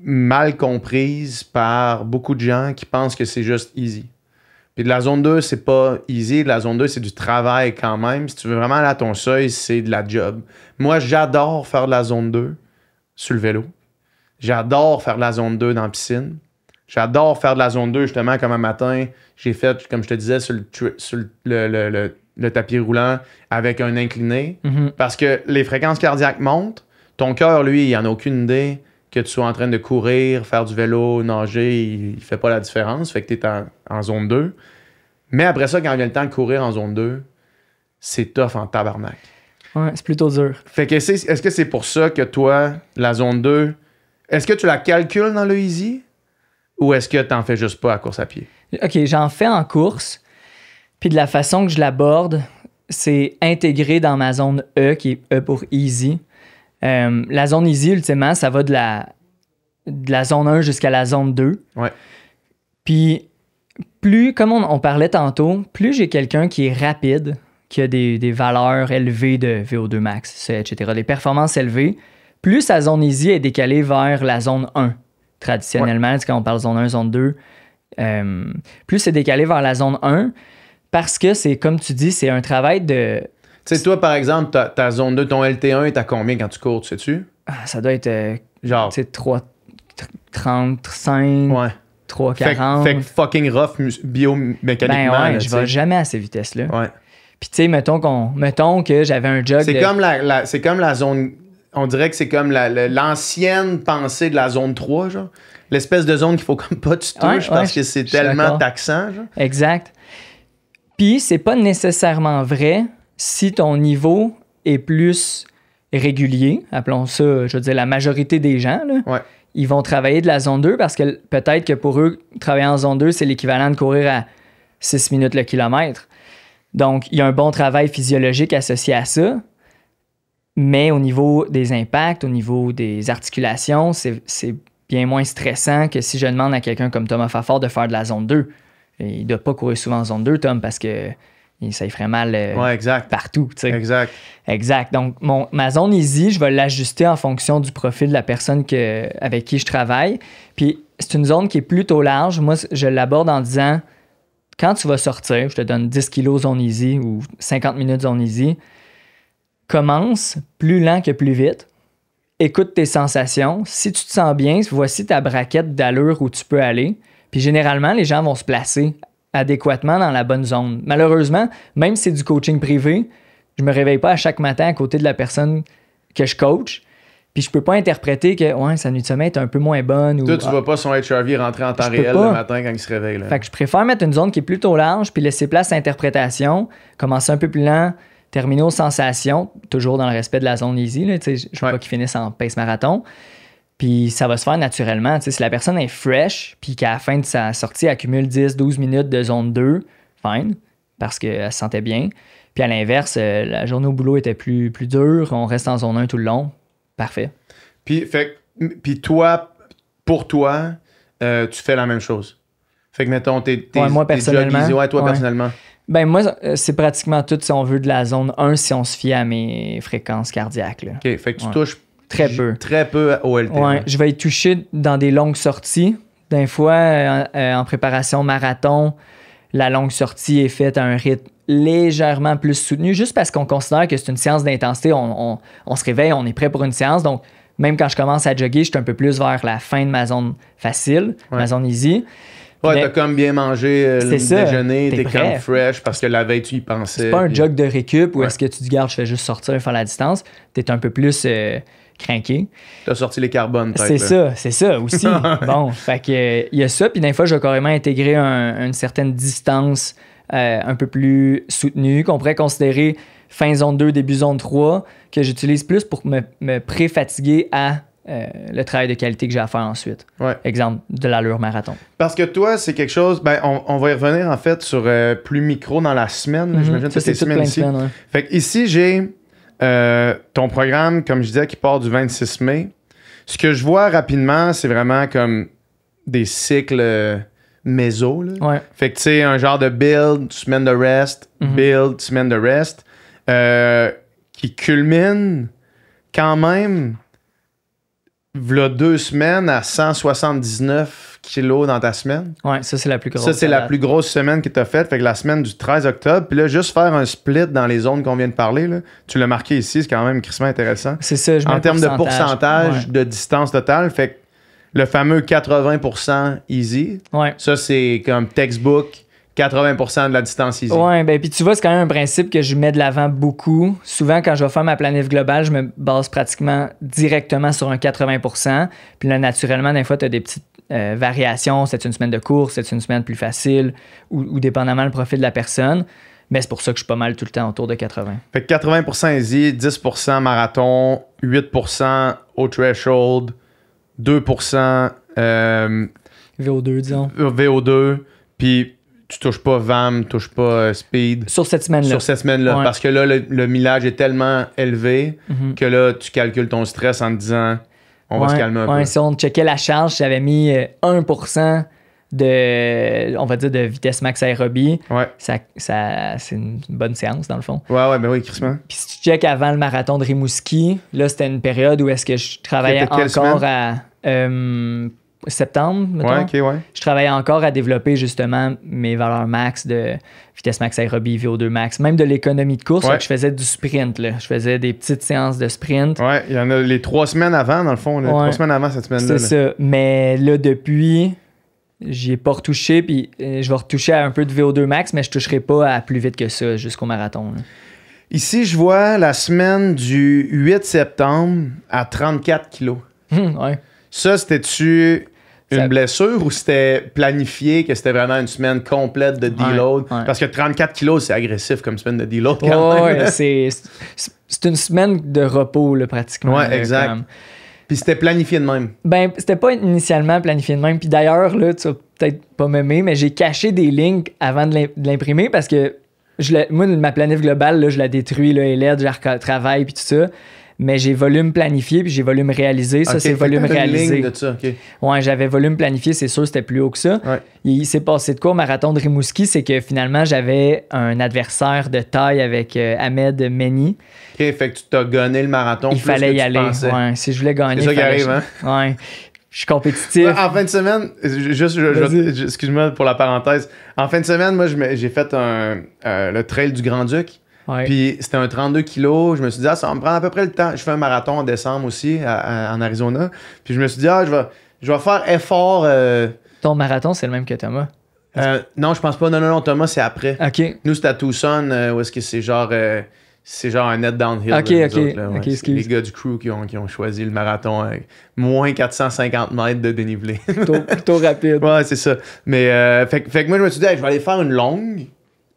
Speaker 1: mal comprise par beaucoup de gens qui pensent que c'est juste easy. Puis de la zone 2, c'est pas easy. De la zone 2, c'est du travail quand même. Si tu veux vraiment aller à ton seuil, c'est de la job. Moi, j'adore faire de la zone 2 sur le vélo. J'adore faire de la zone 2 dans la piscine. J'adore faire de la zone 2, justement, comme un matin, j'ai fait, comme je te disais, sur le tapis roulant avec un incliné. Parce que les fréquences cardiaques montent. Ton cœur, lui, il n'en a aucune idée que tu sois en train de courir, faire du vélo, nager. Il fait pas la différence. Fait que tu es en zone 2. Mais après ça, quand vient le temps de courir en zone 2, c'est tough en tabarnak.
Speaker 3: Ouais, c'est plutôt dur.
Speaker 1: Fait que est-ce que c'est pour ça que toi, la zone 2, est-ce que tu la calcules dans le easy ou est-ce que tu n'en fais juste pas à course à pied?
Speaker 3: OK, j'en fais en course. Puis de la façon que je l'aborde, c'est intégré dans ma zone E, qui est E pour easy. La zone easy, ultimement, ça va de la zone 1 jusqu'à la zone 2.
Speaker 1: Ouais.
Speaker 3: Puis, plus, comme on parlait tantôt, plus j'ai quelqu'un qui est rapide, qui a des valeurs élevées de VO2 max, etc., des performances élevées, plus sa zone easy est décalée vers la zone 1. Traditionnellement, quand on parle zone 1, zone 2, plus c'est décalé vers la zone 1 parce que c'est, comme tu dis, c'est un travail de...
Speaker 1: Tu sais, toi, par exemple, ta zone 2, ton LT1 est à combien quand tu cours, tu sais-tu?
Speaker 3: Ça doit être
Speaker 1: genre
Speaker 3: 3,35,
Speaker 1: ouais.
Speaker 3: 3,40.
Speaker 1: Fait que fucking rough biomécaniquement.
Speaker 3: Ben ouais,
Speaker 1: là,
Speaker 3: je vais jamais à ces vitesses-là.
Speaker 1: Ouais.
Speaker 3: Puis tu sais, mettons que j'avais un jog
Speaker 1: c'est comme c'est comme la zone... On dirait que c'est comme l'ancienne pensée de la zone 3, genre. L'espèce de zone qu'il faut comme pas tu touches parce que c'est tellement taxant, genre.
Speaker 3: Exact. Puis c'est pas nécessairement vrai si ton niveau est plus régulier, appelons ça, je veux dire, la majorité des gens, là, ils vont travailler de la zone 2 parce que peut-être que pour eux, travailler en zone 2, c'est l'équivalent de courir à 6 minutes le kilomètre. Donc, il y a un bon travail physiologique associé à ça, mais au niveau des impacts, au niveau des articulations, c'est bien moins stressant que si je demande à quelqu'un comme Thomas Fafard de faire de la zone 2. Et il ne doit pas courir souvent en zone 2, Tom, parce que ça lui ferait mal partout. T'sais. Exact. Donc, ma zone easy, je vais l'ajuster en fonction du profil de la personne avec qui je travaille. Puis, c'est une zone qui est plutôt large. Moi, je l'aborde en disant, quand tu vas sortir, je te donne 10 kilos zone easy ou 50 minutes zone easy, commence plus lent que plus vite. Écoute tes sensations. Si tu te sens bien, voici ta braquette d'allure où tu peux aller. Puis généralement, les gens vont se placer adéquatement dans la bonne zone. Malheureusement, même si c'est du coaching privé, je me réveille pas à chaque matin à côté de la personne que je coach. Puis je peux pas interpréter que sa nuit de sommeil est un peu moins bonne.
Speaker 1: Toi, tu vois pas son HRV rentrer en temps réel le matin quand il se réveille. Là.
Speaker 3: Fait que je préfère mettre une zone qui est plutôt large puis laisser place à l'interprétation, commencer un peu plus lent, terminer aux sensations, toujours dans le respect de la zone easy. Là, je veux pas qu'ils finissent en pace marathon. Puis ça va se faire naturellement. T'sais, si la personne est fresh, puis qu'à la fin de sa sortie, elle accumule 10-12 minutes de zone 2, fine, parce qu'elle se sentait bien. Puis à l'inverse, la journée au boulot était plus dure, on reste en zone 1 tout le long. Parfait.
Speaker 1: Puis toi, pour toi, tu fais la même chose. Fait que mettons,
Speaker 3: moi personnellement.
Speaker 1: Personnellement.
Speaker 3: Ben moi, c'est pratiquement tout si on veut de la zone 1 si on se fie à mes fréquences cardiaques. Là.
Speaker 1: OK, fait que tu touches
Speaker 3: très peu
Speaker 1: au LT.
Speaker 3: Ouais, je vais y toucher dans des longues sorties. Des fois, en préparation marathon, la longue sortie est faite à un rythme légèrement plus soutenu, juste parce qu'on considère que c'est une séance d'intensité. On se réveille, on est prêt pour une séance. Donc, même quand je commence à jogger, je suis un peu plus vers la fin de ma zone facile, ma zone easy.
Speaker 1: Ouais, t'as comme bien mangé le déjeuner, t'es comme fresh parce que la veille, tu y pensais.
Speaker 3: C'est pas un jog de récup où est-ce que tu te gardes, je fais juste sortir, faire la distance. T'es un peu plus craqué.
Speaker 1: T'as sorti les carbones, peut-être.
Speaker 3: C'est ça aussi. Bon, fait que il y a ça, puis des fois, je vais carrément intégrer une certaine distance un peu plus soutenue, qu'on pourrait considérer fin zone 2, début zone 3, que j'utilise plus pour me pré-fatiguer à le travail de qualité que j'ai à faire ensuite.
Speaker 1: Ouais.
Speaker 3: Exemple, de l'allure marathon.
Speaker 1: Parce que toi, c'est quelque chose... Ben, on va y revenir, en fait, sur plus micro dans la semaine. J'imagine que c'est semaine ici.
Speaker 3: Semaines, ouais.
Speaker 1: Fait que ici, j'ai ton programme, comme je disais, qui part du 26 mai. Ce que je vois rapidement, c'est vraiment comme des cycles méso. Là.
Speaker 3: Ouais.
Speaker 1: Fait que tu sais, un genre de build, semaine de rest, build, semaine de rest, qui culmine quand même v'là 2 semaines à 179 kilos dans ta semaine.
Speaker 3: Ouais, ça, c'est la plus grosse.
Speaker 1: Ça, c'est la plus grosse semaine que tu as faite. Fait que la semaine du 13 octobre. Puis là, juste faire un split dans les zones qu'on vient de parler, là, tu l'as marqué ici, c'est quand même crissement intéressant.
Speaker 3: C'est ça, je mets
Speaker 1: En termes de pourcentage
Speaker 3: ouais.
Speaker 1: de distance totale, fait que le fameux 80% easy,
Speaker 3: Ouais.
Speaker 1: ça, c'est comme textbook, 80% de la distance easy.
Speaker 3: Ouais, ben puis tu vois, c'est quand même un principe que je mets de l'avant beaucoup. Souvent, quand je vais faire ma planif globale, je me base pratiquement directement sur un 80%. Puis là, naturellement, des fois, tu as des petites variations. C'est une semaine de course, c'est une semaine plus facile, ou dépendamment le profil de la personne. Mais c'est pour ça que je suis pas mal tout le temps autour de 80.
Speaker 1: Fait que 80% easy, 10% marathon, 8% au threshold, 2%
Speaker 3: VO2, disons.
Speaker 1: VO2, puis tu touches pas VAM, touches pas speed.
Speaker 3: Sur cette semaine-là.
Speaker 1: Sur cette semaine-là.
Speaker 3: Ouais.
Speaker 1: Parce que là, le millage est tellement élevé que là, tu calcules ton stress en te disant on va se calmer un peu.
Speaker 3: Si on checkait la charge, j'avais mis 1% de, on va dire, de vitesse max aérobie.
Speaker 1: Ouais.
Speaker 3: Ça, c'est une bonne séance, dans le fond.
Speaker 1: Ouais, ben oui, crissement.
Speaker 3: Puis si tu checkes avant le marathon de Rimouski, là, c'était une période où est-ce que je travaillais encore à septembre, mettons.
Speaker 1: Ouais, ok, ouais.
Speaker 3: Je travaillais encore à développer justement mes valeurs max de vitesse max aérobie, VO2 max, même de l'économie de course.
Speaker 1: Ouais.
Speaker 3: Je faisais du sprint, là. Je faisais des petites séances de sprint.
Speaker 1: Ouais, il y en a les 3 semaines avant, dans le fond. Là, 3 semaines avant cette semaine-là.
Speaker 3: C'est ça. Mais là, depuis, j'y ai pas retouché. Puis je vais retoucher à un peu de VO2 max, mais je toucherai pas à plus vite que ça jusqu'au marathon. Là.
Speaker 1: Ici, je vois la semaine du 8 septembre à 34 kilos.
Speaker 3: Ouais.
Speaker 1: Ça, c'était-tu une
Speaker 3: Ça-
Speaker 1: blessure ou c'était planifié que c'était vraiment une semaine complète de deload?
Speaker 3: ouais.
Speaker 1: Parce que 34 kilos, c'est agressif comme semaine de deload quand même.
Speaker 3: Ouais,
Speaker 1: là.
Speaker 3: c'est une semaine de repos, là, pratiquement.
Speaker 1: Ouais,
Speaker 3: là,
Speaker 1: exact.
Speaker 3: comme.
Speaker 1: Puis c'était planifié de même.
Speaker 3: Ben, c'était pas initialement planifié de même. Puis d'ailleurs, là, tu vas peut-être pas m'aimer, mais j'ai caché des lignes avant de l'imprimer parce que moi, ma planif globale, là, je la détruis, là, et l'aide, je travaille, puis tout ça. Mais j'ai volume planifié, puis j'ai volume réalisé. Ça,
Speaker 1: Ok,
Speaker 3: c'est
Speaker 1: fait que
Speaker 3: volume
Speaker 1: t'as une
Speaker 3: réalisé.
Speaker 1: ligne de ça, ok.
Speaker 3: Ouais, j'avais volume planifié, c'est sûr, c'était plus haut que ça.
Speaker 1: Ouais.
Speaker 3: Il s'est passé de quoi au marathon de Rimouski? C'est que finalement, j'avais un adversaire de taille avec Ahmed Meni.
Speaker 1: Ok, fait que tu t'as gagné le marathon.
Speaker 3: Il
Speaker 1: plus
Speaker 3: fallait
Speaker 1: que
Speaker 3: y
Speaker 1: tu
Speaker 3: aller.
Speaker 1: pensais.
Speaker 3: Ouais, si je voulais gagner.
Speaker 1: C'est ça
Speaker 3: il
Speaker 1: qui
Speaker 3: fallait-
Speaker 1: arrive, hein?
Speaker 3: Ouais. Je suis compétitif.
Speaker 1: En fin de semaine,
Speaker 3: Vas-y.
Speaker 1: excuse-moi pour la parenthèse. En fin de semaine, moi, j'ai fait le trail du Grand-Duc.
Speaker 3: Ouais.
Speaker 1: Puis c'était un 32 kilos. Je me suis dit, ça va me prendre à peu près le temps. Je fais un marathon en décembre aussi, en Arizona. Puis je me suis dit, je vais faire effort.
Speaker 3: Ton marathon, c'est le même que Thomas.
Speaker 1: Non, je pense pas. Non, Thomas, c'est après.
Speaker 3: OK.
Speaker 1: Nous, c'est à Tucson, où est-ce que c'est genre un net downhill.
Speaker 3: Ok,
Speaker 1: là,
Speaker 3: ok.
Speaker 1: nous autres, là, ouais.
Speaker 3: Ok,
Speaker 1: C'est
Speaker 3: excuse.
Speaker 1: les gars du crew qui ont choisi le marathon avec moins 450 mètres de dénivelé.
Speaker 3: Plutôt rapide.
Speaker 1: Ouais, c'est ça. Mais fait que moi, je me suis dit, hey, je vais aller faire une longue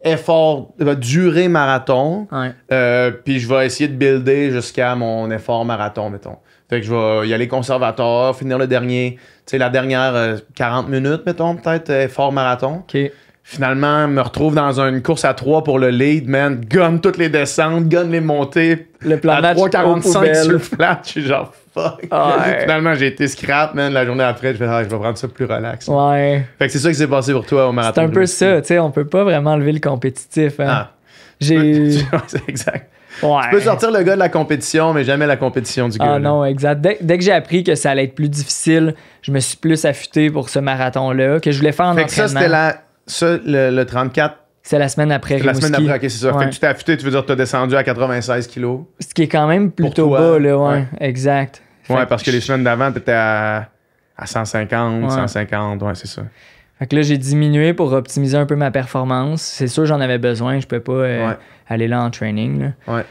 Speaker 1: effort, durée marathon.
Speaker 3: Ouais.
Speaker 1: Puis je vais essayer de builder jusqu'à mon effort marathon, mettons. Fait que je vais y aller conservateur, finir le dernier, tu sais, la dernière 40 minutes, mettons, peut-être, effort marathon.
Speaker 3: OK.
Speaker 1: Finalement, me retrouve dans une course à 3 pour le lead, man. Gonne toutes les descentes, gonne les montées.
Speaker 3: Le plan de
Speaker 1: À
Speaker 3: match
Speaker 1: 3,45 sur le
Speaker 3: au
Speaker 1: flat, je suis genre fuck.
Speaker 3: Ouais.
Speaker 1: Finalement, j'ai été scrap, man. La journée après, je vais prendre ça plus relax.
Speaker 3: Ouais.
Speaker 1: Fait que c'est ça qui s'est passé pour toi au marathon.
Speaker 3: C'est un
Speaker 1: de
Speaker 3: peu
Speaker 1: Rimouski.
Speaker 3: ça, tu sais, on peut pas vraiment enlever le compétitif. Hein.
Speaker 1: Ah.
Speaker 3: J'ai.
Speaker 1: C'est exact.
Speaker 3: Ouais.
Speaker 1: Tu peux sortir le gars de la compétition, mais jamais la compétition du gars.
Speaker 3: Ah
Speaker 1: là.
Speaker 3: non, exact. Dès que j'ai appris que ça allait être plus difficile, je me suis plus affûté pour ce marathon-là, que je voulais faire en
Speaker 1: Fait que ça,
Speaker 3: entraînement.
Speaker 1: c'était le 34.
Speaker 3: C'est la semaine après
Speaker 1: C'est la
Speaker 3: Rimouski.
Speaker 1: semaine après, ok, c'est ça. Fait
Speaker 3: Ouais.
Speaker 1: que tu t'es affûté, tu veux dire que tu as descendu à 96 kilos.
Speaker 3: Ce qui est quand même plutôt
Speaker 1: toi,
Speaker 3: bas, là, ouais.
Speaker 1: ouais.
Speaker 3: Exact. Fait
Speaker 1: Ouais,
Speaker 3: que
Speaker 1: parce que les semaines d'avant, t'étais à 150,
Speaker 3: Ouais.
Speaker 1: 150, ouais, c'est ça.
Speaker 3: Fait que là, j'ai diminué pour optimiser un peu ma performance. C'est sûr, j'en avais besoin. Je pouvais pas
Speaker 1: Ouais.
Speaker 3: aller là en training. Là.
Speaker 1: Ouais.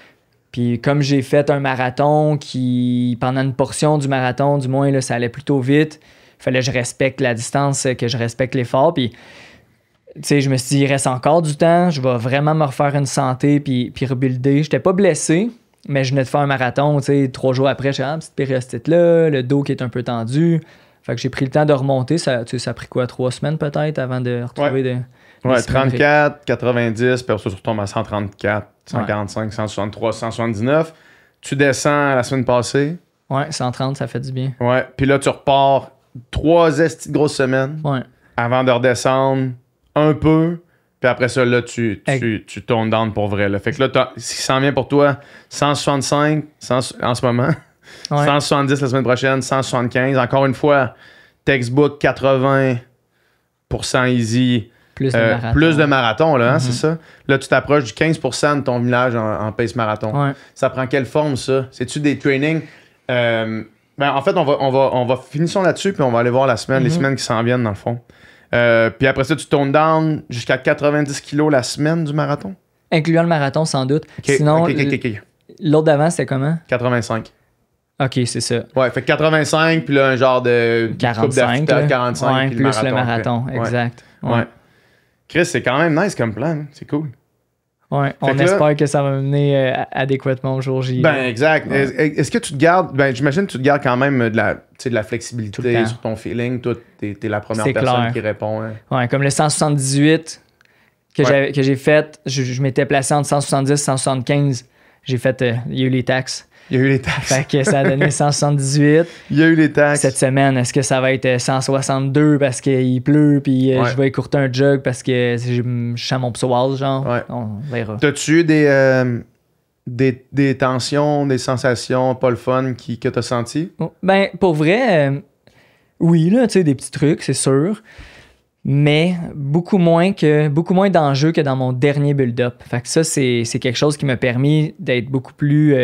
Speaker 3: Puis comme j'ai fait un marathon qui, pendant une portion du marathon, du moins, là, ça allait plutôt vite, il fallait que je respecte la distance, que je respecte l'effort. Puis, tu sais, je me suis dit, il reste encore du temps. Je vais vraiment me refaire une santé puis rebuilder. J'étais pas blessé, mais je venais de faire un marathon, tu sais, 3 jours après, j'ai petite périostite là, le dos qui est un peu tendu. Fait que j'ai pris le temps de remonter. Ça, tu sais, ça a pris quoi, 3 semaines peut-être avant de retrouver des
Speaker 1: Ouais,
Speaker 3: semaines
Speaker 1: 34, 90, puis après ça, tu retombes à 134, 145, 163, 179. Tu descends la semaine passée.
Speaker 3: Ouais, 130, ça fait du bien.
Speaker 1: Ouais, puis là, tu repars 3 estis de grosses semaines
Speaker 3: Ouais.
Speaker 1: avant de redescendre un peu. Puis après ça, là, tu tournes down pour vrai. Là. Fait que là, ce qui s'en vient pour toi, 165 en ce moment.
Speaker 3: Ouais.
Speaker 1: 170 la semaine prochaine, 175. Encore une fois, textbook 80% easy. Plus de marathon, là, hein, c'est ça? Là, tu t'approches du 15% de ton village en pace marathon.
Speaker 3: Ouais.
Speaker 1: Ça prend quelle forme, ça? C'est-tu des trainings? En fait, on va finir là-dessus, puis on va aller voir les semaines qui s'en viennent, dans le fond. Puis après ça, tu tournes down jusqu'à 90 kilos la semaine du marathon?
Speaker 3: Incluant le marathon, sans doute.
Speaker 1: Okay,
Speaker 3: Sinon,
Speaker 1: OK.
Speaker 3: L'autre d'avant, c'était comment?
Speaker 1: 85.
Speaker 3: OK, c'est ça.
Speaker 1: Ouais, fait 85, puis là, un genre de
Speaker 3: 45.
Speaker 1: 45,
Speaker 3: ouais,
Speaker 1: puis
Speaker 3: plus le marathon, exact.
Speaker 1: Ouais. Chris, c'est quand même nice comme plan. Hein? C'est cool.
Speaker 3: Ouais, on espère que ça va mener adéquatement au jour J.
Speaker 1: Ben, exact. Ouais. Est-ce que tu te gardes... Ben, j'imagine que tu te gardes quand même de la flexibilité sur ton feeling. Toi, t'es la première personne qui répond. Hein.
Speaker 3: Ouais, comme le 178 que j'ai fait, je m'étais placé entre 170 et 175. J'ai fait... il y a eu les taxes.
Speaker 1: Il y a eu les taxes.
Speaker 3: Fait que ça a donné 178.
Speaker 1: Il y a eu les taxes.
Speaker 3: Cette semaine, est-ce que ça va être 162 parce qu'il pleut, puis je vais écourter un jog parce que je sens mon psoas, genre?
Speaker 1: Ouais.
Speaker 3: On verra.
Speaker 1: T'as-tu eu des tensions, des sensations pas le fun que t'as senti?
Speaker 3: Ben, pour vrai, oui, là, tu sais, des petits trucs, c'est sûr. Mais beaucoup moins d'enjeux que dans mon dernier build-up. Fait que ça, c'est quelque chose qui m'a permis d'être beaucoup plus...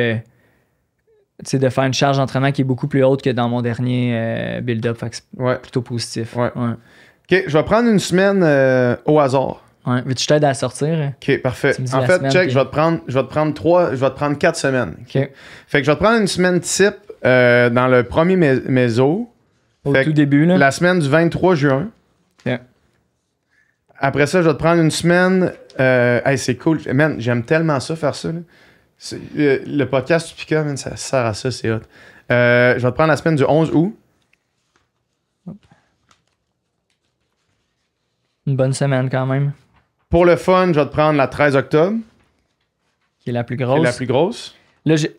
Speaker 3: de faire une charge d'entraînement qui est beaucoup plus haute que dans mon dernier build-up. Fait que c'est plutôt positif.
Speaker 1: Ouais. OK, je vais prendre une semaine au hasard.
Speaker 3: Ouais. Veux-tu t'aider à sortir?
Speaker 1: OK, parfait. En fait, check, puis... je vais te prendre 4 semaines.
Speaker 3: OK.
Speaker 1: Fait que je vais te prendre une semaine type dans le premier méso.
Speaker 3: Au tout début, là.
Speaker 1: La semaine du 23 juin.
Speaker 3: OK.
Speaker 1: Après ça, je vais te prendre une semaine... hey, c'est cool. Man, j'aime tellement ça, faire ça, là. Le podcast du Pika, ça sert à ça, c'est hot. Je vais te prendre la semaine du 11 août.
Speaker 3: Une bonne semaine quand même.
Speaker 1: Pour le fun, je vais te prendre la 13 octobre.
Speaker 3: Qui est la plus grosse. Là, j'ai...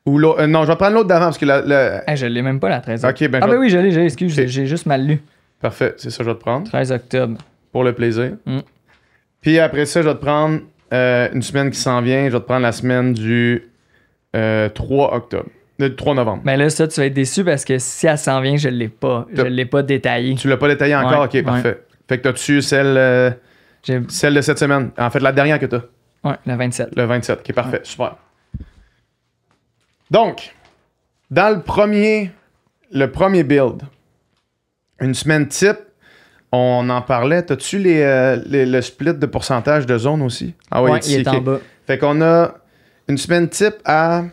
Speaker 1: Ou non, je vais prendre l'autre d'avant parce que
Speaker 3: je l'ai même pas la 13 octobre.
Speaker 1: Okay, ben
Speaker 3: ben oui, je l'ai, excuse, j'ai juste mal lu.
Speaker 1: Parfait, c'est ça que je vais te prendre.
Speaker 3: 13 octobre.
Speaker 1: Pour le plaisir. Puis après ça, je vais te prendre une semaine qui s'en vient. Je vais te prendre la semaine du 3 octobre. Le 3 novembre.
Speaker 3: Mais là, ça, tu vas être déçu parce que si elle s'en vient, je l'ai pas. Je l'ai pas détaillé.
Speaker 1: Tu l'as pas détaillé encore? Ok, parfait. Fait que t'as-tu celle de cette semaine? En fait, la dernière que t'as.
Speaker 3: Ouais, le 27.
Speaker 1: Le 27, ok, parfait, super. Donc, dans le premier build, une semaine type, on en parlait. T'as-tu le split de pourcentage de zone aussi? Ah oui,
Speaker 3: il est en bas.
Speaker 1: Fait qu'on a une semaine type à...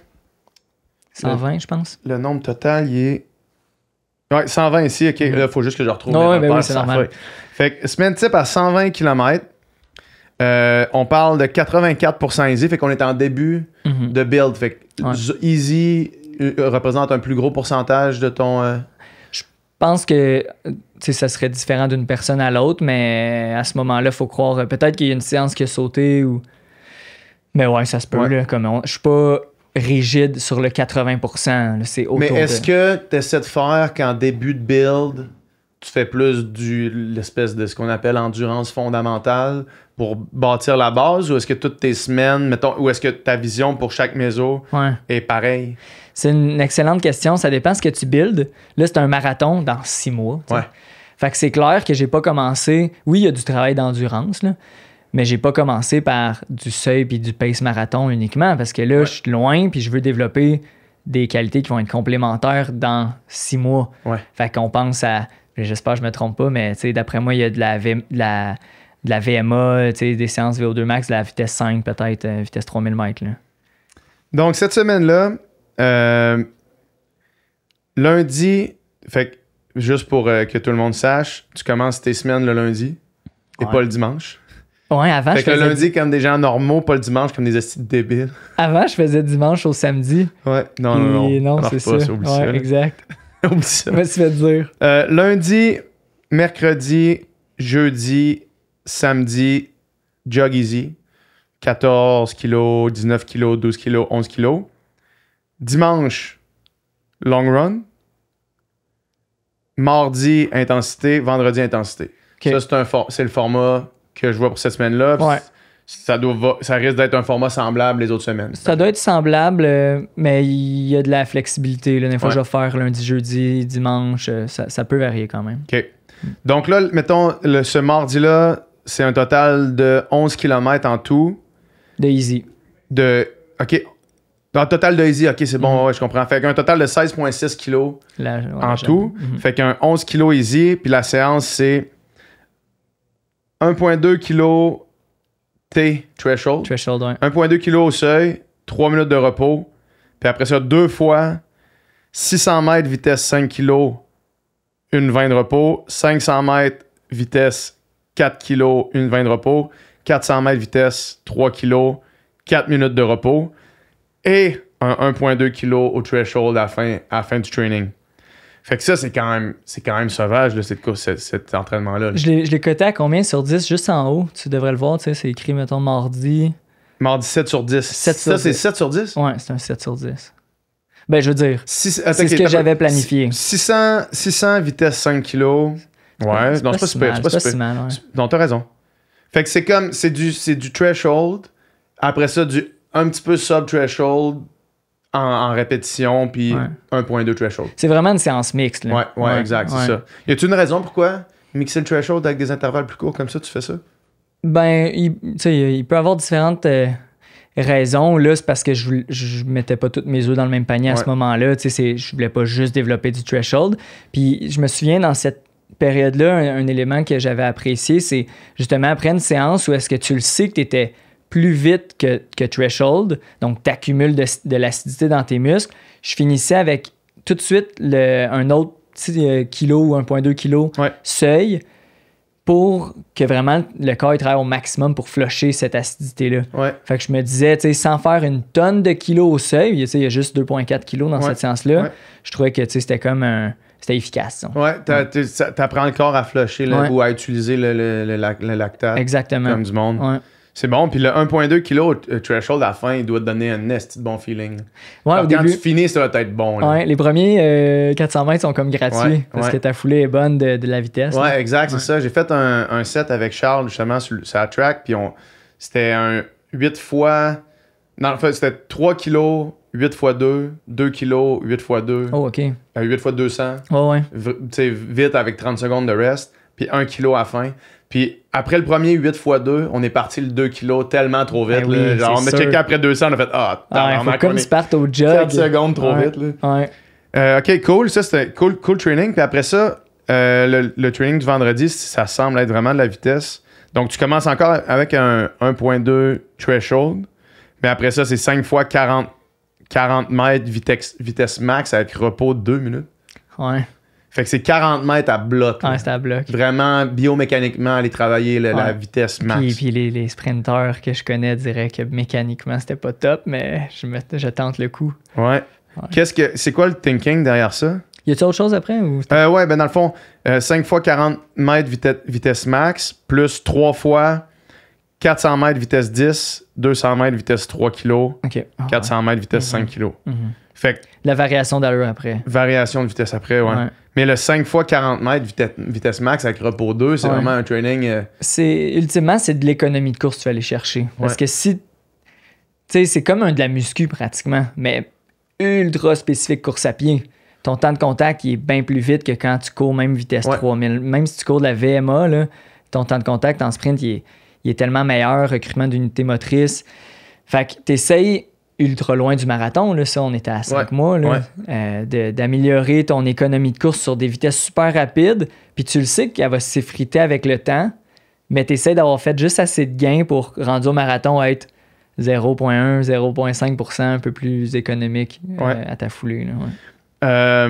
Speaker 3: 120, je pense.
Speaker 1: Le nombre total, il est... Ouais, 120 ici, ok. Là, il faut juste que je retrouve.
Speaker 3: Oui, c'est normal.
Speaker 1: Fait que semaine type à 120 km, on parle de 84% easy, fait qu'on est en début de build. Fait que easy représente un plus gros pourcentage de ton...
Speaker 3: Je pense que ça serait différent d'une personne à l'autre, mais à ce moment-là, il faut croire... Peut-être qu'il y a une séance qui a sauté ou... Mais ouais, ça se peut. Là, je suis pas rigide sur le 80%. Là, c'est autour.
Speaker 1: Mais est-ce que tu essaies de faire qu'en début de build, tu fais plus l'espèce de ce qu'on appelle endurance fondamentale pour bâtir la base, ou est-ce que toutes tes semaines, mettons, ou est-ce que ta vision pour chaque méso est pareille?
Speaker 3: C'est une excellente question. Ça dépend de ce que tu builds. Là, c'est un marathon dans 6 mois. T'sais. Fait que c'est clair que j'ai pas commencé... Oui, il y a du travail d'endurance, là, mais j'ai pas commencé par du seuil puis du pace marathon uniquement, parce que là, je suis loin puis je veux développer des qualités qui vont être complémentaires dans 6 mois. Fait qu'on pense à... J'espère que je me trompe pas, mais d'après moi, il y a de la VMA, des séances VO2 max, de la vitesse 5 peut-être, vitesse 3000 mètres. Là.
Speaker 1: Donc, cette semaine-là, lundi, fait que, juste pour que tout le monde sache, tu commences tes semaines le lundi et pas le dimanche.
Speaker 3: Ouais, avant,
Speaker 1: fait que le lundi, comme des gens normaux, pas le dimanche, comme des estis débiles.
Speaker 3: Avant, je faisais dimanche au samedi.
Speaker 1: Ouais, non,
Speaker 3: c'est ça.
Speaker 1: Oublie ça,
Speaker 3: exact.
Speaker 1: Oublie ça.
Speaker 3: Je me suis fait dire.
Speaker 1: Lundi, mercredi, jeudi, samedi, jog easy. 14 kg, 19 kg, 12 kg, 11 kg. Dimanche, long run. Mardi, intensité. Vendredi, intensité. Okay. Ça, c'est le format que je vois pour cette semaine-là. ça risque d'être un format semblable les autres semaines.
Speaker 3: Ça doit être semblable, mais il y a de la flexibilité. Là. Des fois, je vais faire lundi, jeudi, dimanche. Ça peut varier quand même.
Speaker 1: OK. Donc là, mettons, ce mardi-là, c'est un total de 11 km en tout.
Speaker 3: De easy.
Speaker 1: OK. Dans le total de easy, OK, c'est bon, ouais, je comprends. Fait qu'un total de 16,6 kg en tout. Fait qu'un 11 kg easy, puis la séance, c'est 1,2 kg T threshold. 1,2 kg au seuil, 3 minutes de repos. Puis après ça, 2 fois 600 mètres, vitesse 5 kg, une 20 de repos. 500 mètres, vitesse 4 kg, une 20 de repos. 400 mètres, vitesse 3 kg, 4 minutes de repos. Et un 1,2 kg au threshold à la fin du training. Fait que ça, c'est quand même sauvage, là, cet entraînement-là. Là.
Speaker 3: Je l'ai coté à combien sur 10? Juste en haut, tu devrais le voir, tu sais, c'est écrit, mettons, mardi.
Speaker 1: Mardi 7 sur 10. C'est 7 sur 10?
Speaker 3: Ouais, c'est un 7 sur 10. Ben, je veux dire, c'est
Speaker 1: ce
Speaker 3: que j'avais planifié.
Speaker 1: 600 vitesse 5 kg. Ouais, non, c'est pas super. C'est pas si mal, ouais. Non, t'as raison. Fait que c'est du threshold. Après ça, un petit peu sub-threshold en répétition, puis 1.2 threshold.
Speaker 3: C'est vraiment une séance mixte. Là.
Speaker 1: Ouais, exact, c'est ça. Y a-t-il une raison pourquoi mixer le threshold avec des intervalles plus courts comme ça, tu fais ça?
Speaker 3: Ben, il peut y avoir différentes raisons. Là, c'est parce que je mettais pas tous mes œufs dans le même panier à ce moment-là. Je voulais pas juste développer du threshold. Puis je me souviens, dans cette période-là, un élément que j'avais apprécié, c'est justement après une séance où est-ce que tu le sais que tu étais plus vite que threshold, donc tu accumules de l'acidité dans tes muscles. Je finissais avec tout de suite un autre petit kilo ou 1,2 kg seuil pour que vraiment le corps il travaille au maximum pour flusher cette acidité-là.
Speaker 1: Ouais.
Speaker 3: Fait que je me disais, sans faire une tonne de kilos au seuil, il y a juste 2,4 kg dans cette séance-là, je trouvais que c'était comme c'était efficace. Donc.
Speaker 1: Ouais, t'apprends le corps à flusher ou à utiliser le lactate.
Speaker 3: Exactement.
Speaker 1: Comme du monde.
Speaker 3: Ouais.
Speaker 1: C'est bon. Puis le 1,2 kg threshold à la fin, il doit te donner un esti de bon feeling.
Speaker 3: Ouais,
Speaker 1: quand tu finis, ça va être bon. Là.
Speaker 3: Ouais, les premiers 400 mètres sont comme gratuits parce que ta foulée est bonne de la vitesse.
Speaker 1: Ouais,
Speaker 3: là.
Speaker 1: exact, c'est ça. J'ai fait un set avec Charles justement sur la track. Puis c'était un 8 fois. Non, en fait, c'était 3 kg, 8 x 2, 2 kg, 8 x 2.
Speaker 3: Oh, OK.
Speaker 1: 8 x 200.
Speaker 3: Ouais.
Speaker 1: Tu sais, vite avec 30 secondes de rest. Puis 1 kg à la fin. Puis après le premier 8 x 2, on est parti le 2 kg tellement trop vite.
Speaker 3: Ben oui,
Speaker 1: genre, on a checké après 200, on a fait
Speaker 3: faut comme tu partes au jog.
Speaker 1: 4 secondes trop vite. Là.
Speaker 3: Ouais.
Speaker 1: OK, cool. Ça, c'était cool training. Puis après ça, le training du vendredi, ça semble être vraiment de la vitesse. Donc, tu commences encore avec un 1.2 threshold. Mais après ça, c'est 5 fois 40 mètres vitesse max avec repos de 2 minutes.
Speaker 3: Ouais.
Speaker 1: Fait que c'est 40 mètres à bloc.
Speaker 3: Ouais, c'est à bloc.
Speaker 1: Vraiment, biomécaniquement, aller travailler la vitesse max.
Speaker 3: Puis les sprinteurs que je connais diraient que mécaniquement, c'était pas top, mais je tente le coup.
Speaker 1: Ouais. C'est quoi le thinking derrière ça?
Speaker 3: Y a-t-il autre chose après? Ou...
Speaker 1: Ouais, ben dans le fond, 5 fois 40 mètres vitesse max, plus 3 fois 400 mètres vitesse 10, 200 mètres vitesse 3 kg, 400 mètres vitesse 5 kg. Fait que,
Speaker 3: la variation d'allure après.
Speaker 1: Variation de vitesse après, ouais. Mais le 5 fois 40 mètres vitesse max avec repos 2, c'est vraiment un training...
Speaker 3: Ultimement, c'est de l'économie de course que tu vas aller chercher. Parce que si... Tu sais, c'est comme de la muscu pratiquement, mais ultra spécifique course à pied. Ton temps de contact il est bien plus vite que quand tu cours même vitesse 3000. Même si tu cours de la VMA, là, ton temps de contact en sprint, il est tellement meilleur, recrutement d'unités motrices. Fait que tu essayes ultra loin du marathon, là, ça, on était à 5 mois, là, d'améliorer ton économie de course sur des vitesses super rapides, puis tu le sais qu'elle va s'effriter avec le temps, mais tu essaies d'avoir fait juste assez de gains pour, rendu au marathon, être 0,1, 0,5% un peu plus économique à ta foulée. Là,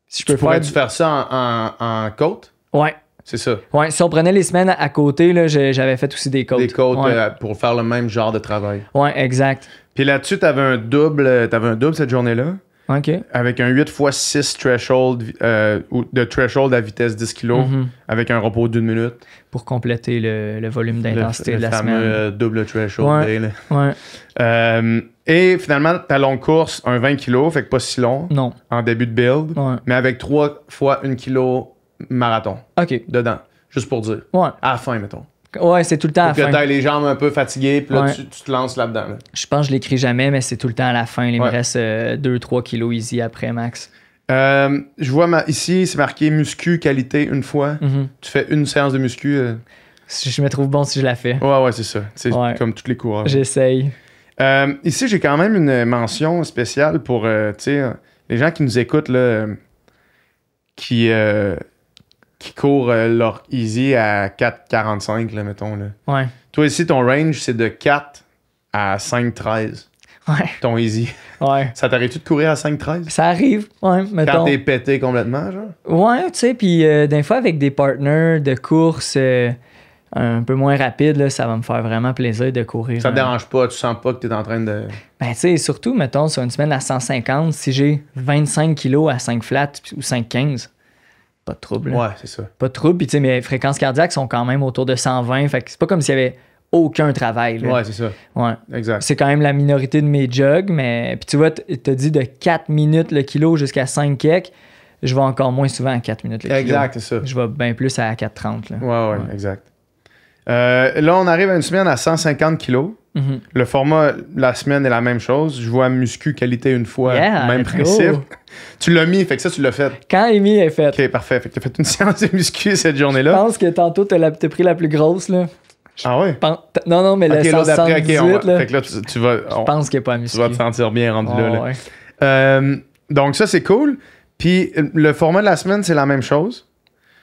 Speaker 1: si tu pourrais-tu faire ça en côte?
Speaker 3: Ouais.
Speaker 1: C'est ça.
Speaker 3: Ouais, si on prenait les semaines à côté, là, j'avais fait aussi des côtes.
Speaker 1: Des côtes pour faire le même genre de travail.
Speaker 3: Ouais, exact.
Speaker 1: Puis là-dessus, t'avais un double cette journée-là.
Speaker 3: OK.
Speaker 1: Avec un 8 x 6 threshold, de threshold à vitesse 10 kg, avec un repos d'1 minute.
Speaker 3: Pour compléter le volume d'intensité de la semaine.
Speaker 1: Le fameux double threshold day.
Speaker 3: Ouais.
Speaker 1: Et finalement, ta longue course, un 20 kg, fait que pas si long.
Speaker 3: Non.
Speaker 1: En début de build.
Speaker 3: Ouais.
Speaker 1: Mais avec 3 fois 1 kg marathon.
Speaker 3: OK.
Speaker 1: Dedans. Juste pour dire.
Speaker 3: Ouais.
Speaker 1: À la fin, mettons.
Speaker 3: Ouais, c'est tout le temps à la
Speaker 1: Pour que
Speaker 3: fin.
Speaker 1: t'aies les jambes un peu fatiguées, puis là,
Speaker 3: Ouais.
Speaker 1: tu te lances là-dedans. Là.
Speaker 3: Je pense que je l'écris jamais, mais c'est tout le temps à la fin. Il me
Speaker 1: Ouais.
Speaker 3: reste 2-3 kilos easy après, max.
Speaker 1: Je vois ici, c'est marqué muscu qualité une fois.
Speaker 3: Mhm.
Speaker 1: Tu fais une séance de muscu.
Speaker 3: Je me trouve bon si je la fais.
Speaker 1: Ouais, c'est ça. C'est
Speaker 3: Ouais.
Speaker 1: comme tous les coureurs.
Speaker 3: J'essaye.
Speaker 1: Ici, j'ai quand même une mention spéciale pour tu sais, les gens qui nous écoutent là, qui courent leur easy à 4,45, là, mettons. Là.
Speaker 3: Ouais.
Speaker 1: Toi, ici, ton range, c'est de 4 à 5,13.
Speaker 3: Ouais.
Speaker 1: Ton easy.
Speaker 3: Ouais.
Speaker 1: Ça t'arrive-tu de courir à 5,13?
Speaker 3: Ça arrive, ouais, mettons.
Speaker 1: Quand t'es pété complètement, genre?
Speaker 3: Ouais, tu sais, puis des fois avec des partners de course un peu moins rapides, là, ça va me faire vraiment plaisir de courir.
Speaker 1: Ça te dérange pas, tu sens pas que t'es en train de...
Speaker 3: Ben, tu sais, surtout, mettons, sur une semaine à 150, si j'ai 25 kilos à 5 flats ou 5,15, pas de trouble. Là.
Speaker 1: Ouais, c'est ça.
Speaker 3: Pas de trouble, puis tu sais, mes fréquences cardiaques sont quand même autour de 120, fait que c'est pas comme s'il y avait aucun travail. Là.
Speaker 1: Ouais, c'est ça.
Speaker 3: Ouais.
Speaker 1: Exact.
Speaker 3: C'est quand même la minorité de mes jogs, mais puis tu vois, t'as dit de 4 minutes le kilo jusqu'à 5 kek, je vais encore moins souvent à 4 minutes le kilo.
Speaker 1: Exact, c'est ça.
Speaker 3: Je vais bien plus à 4,30. Là.
Speaker 1: Ouais, exact. Là, on arrive à une semaine à 150 kilos.
Speaker 3: Mhm.
Speaker 1: Le format, la semaine est la même chose. Je vois muscu qualité une fois,
Speaker 3: Yeah,
Speaker 1: même
Speaker 3: let's
Speaker 1: principe.
Speaker 3: go.
Speaker 1: Tu l'as mis, fait que ça, tu l'as fait.
Speaker 3: Quand Amy est faite,
Speaker 1: Ok, parfait. Fait que t'as fait une séance de muscu cette
Speaker 3: je
Speaker 1: journée-là.
Speaker 3: pense que tantôt, t'as pris la plus grosse. Là.
Speaker 1: Ah ouais?
Speaker 3: Non, mais le
Speaker 1: Ok, là, d'après,
Speaker 3: 178,
Speaker 1: ok,
Speaker 3: là,
Speaker 1: fait que là, tu vas...
Speaker 3: je pense qu'il n'y a pas à
Speaker 1: tu vas te
Speaker 3: muscu.
Speaker 1: sentir bien rendu là.
Speaker 3: Ouais.
Speaker 1: Donc ça, c'est cool. Puis le format de la semaine, c'est la même chose.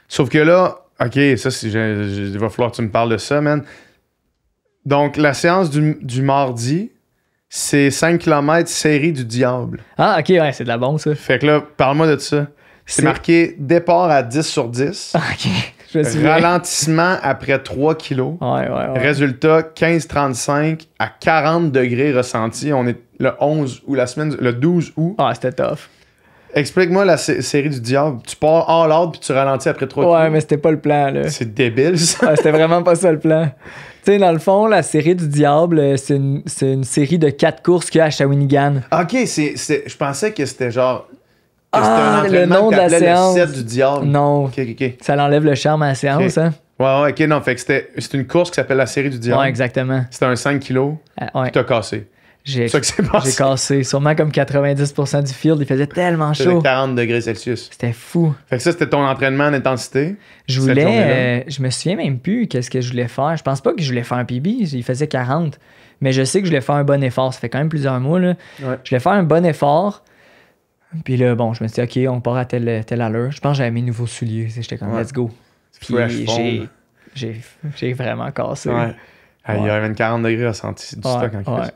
Speaker 1: Sauf que là, OK, ça, il va falloir que tu me parles de ça, man. Donc, la séance du mardi, c'est 5 km série du diable.
Speaker 3: Ah, ok, ouais, c'est de la bombe, ça.
Speaker 1: Fait que là, parle-moi de ça. C'est marqué départ à 10 sur 10.
Speaker 3: Ah, ok, je me souviens.
Speaker 1: Ralentissement après 3 kilos.
Speaker 3: Ouais.
Speaker 1: Résultat, 15,35 à 40 degrés ressenti. On est le 11 ou le 12 août.
Speaker 3: Ah, c'était tough.
Speaker 1: Explique-moi la série du diable. Tu pars all out puis tu ralentis après 3 kilos.
Speaker 3: Ouais, mais c'était pas le plan, là.
Speaker 1: C'est débile, ça.
Speaker 3: Ah, c'était vraiment pas ça le plan. Tu sais, dans le fond, la série du diable, c'est une série de 4 courses qu'il y a à Shawinigan.
Speaker 1: OK, je pensais que c'était genre... Que
Speaker 3: Ah,
Speaker 1: c'était un
Speaker 3: le nom
Speaker 1: entraînement
Speaker 3: de la
Speaker 1: que t'appelais
Speaker 3: séance.
Speaker 1: le 7 du diable.
Speaker 3: Non,
Speaker 1: OK.
Speaker 3: ça l'enlève le charme à la séance,
Speaker 1: Ok.
Speaker 3: hein?
Speaker 1: Ouais, OK, non. Fait que c'est une course qui s'appelle la série du diable.
Speaker 3: Ouais, exactement.
Speaker 1: C'était un 5 kilos.
Speaker 3: Ouais.
Speaker 1: Tu t'as cassé.
Speaker 3: J'ai
Speaker 1: C'est ça que c'est passé.
Speaker 3: j'ai cassé. Sûrement comme 90% du field, il faisait tellement
Speaker 1: C'était
Speaker 3: chaud.
Speaker 1: 40 degrés Celsius.
Speaker 3: C'était fou.
Speaker 1: Fait que ça, c'était ton entraînement en intensité.
Speaker 3: Je
Speaker 1: cette journée-là.
Speaker 3: voulais. Je me souviens même plus qu'est-ce que je voulais faire. Je pense pas que je voulais faire un PB. Il faisait 40. Mais je sais que je voulais faire un bon effort. Ça fait quand même plusieurs mois. Là.
Speaker 1: Ouais.
Speaker 3: Je voulais faire un bon effort. Puis là, bon, je me suis dit, OK, on part à telle allure. Je pense que j'avais mes nouveaux souliers. J'étais comme,
Speaker 1: Ouais.
Speaker 3: let's go. Puis
Speaker 1: Fresh foam.
Speaker 3: j'ai vraiment cassé.
Speaker 1: Ouais. Ah, il y
Speaker 3: Ouais.
Speaker 1: avait une 40 degrés ressenti. C'est du
Speaker 3: Ouais,
Speaker 1: stock en
Speaker 3: ouais.
Speaker 1: crise.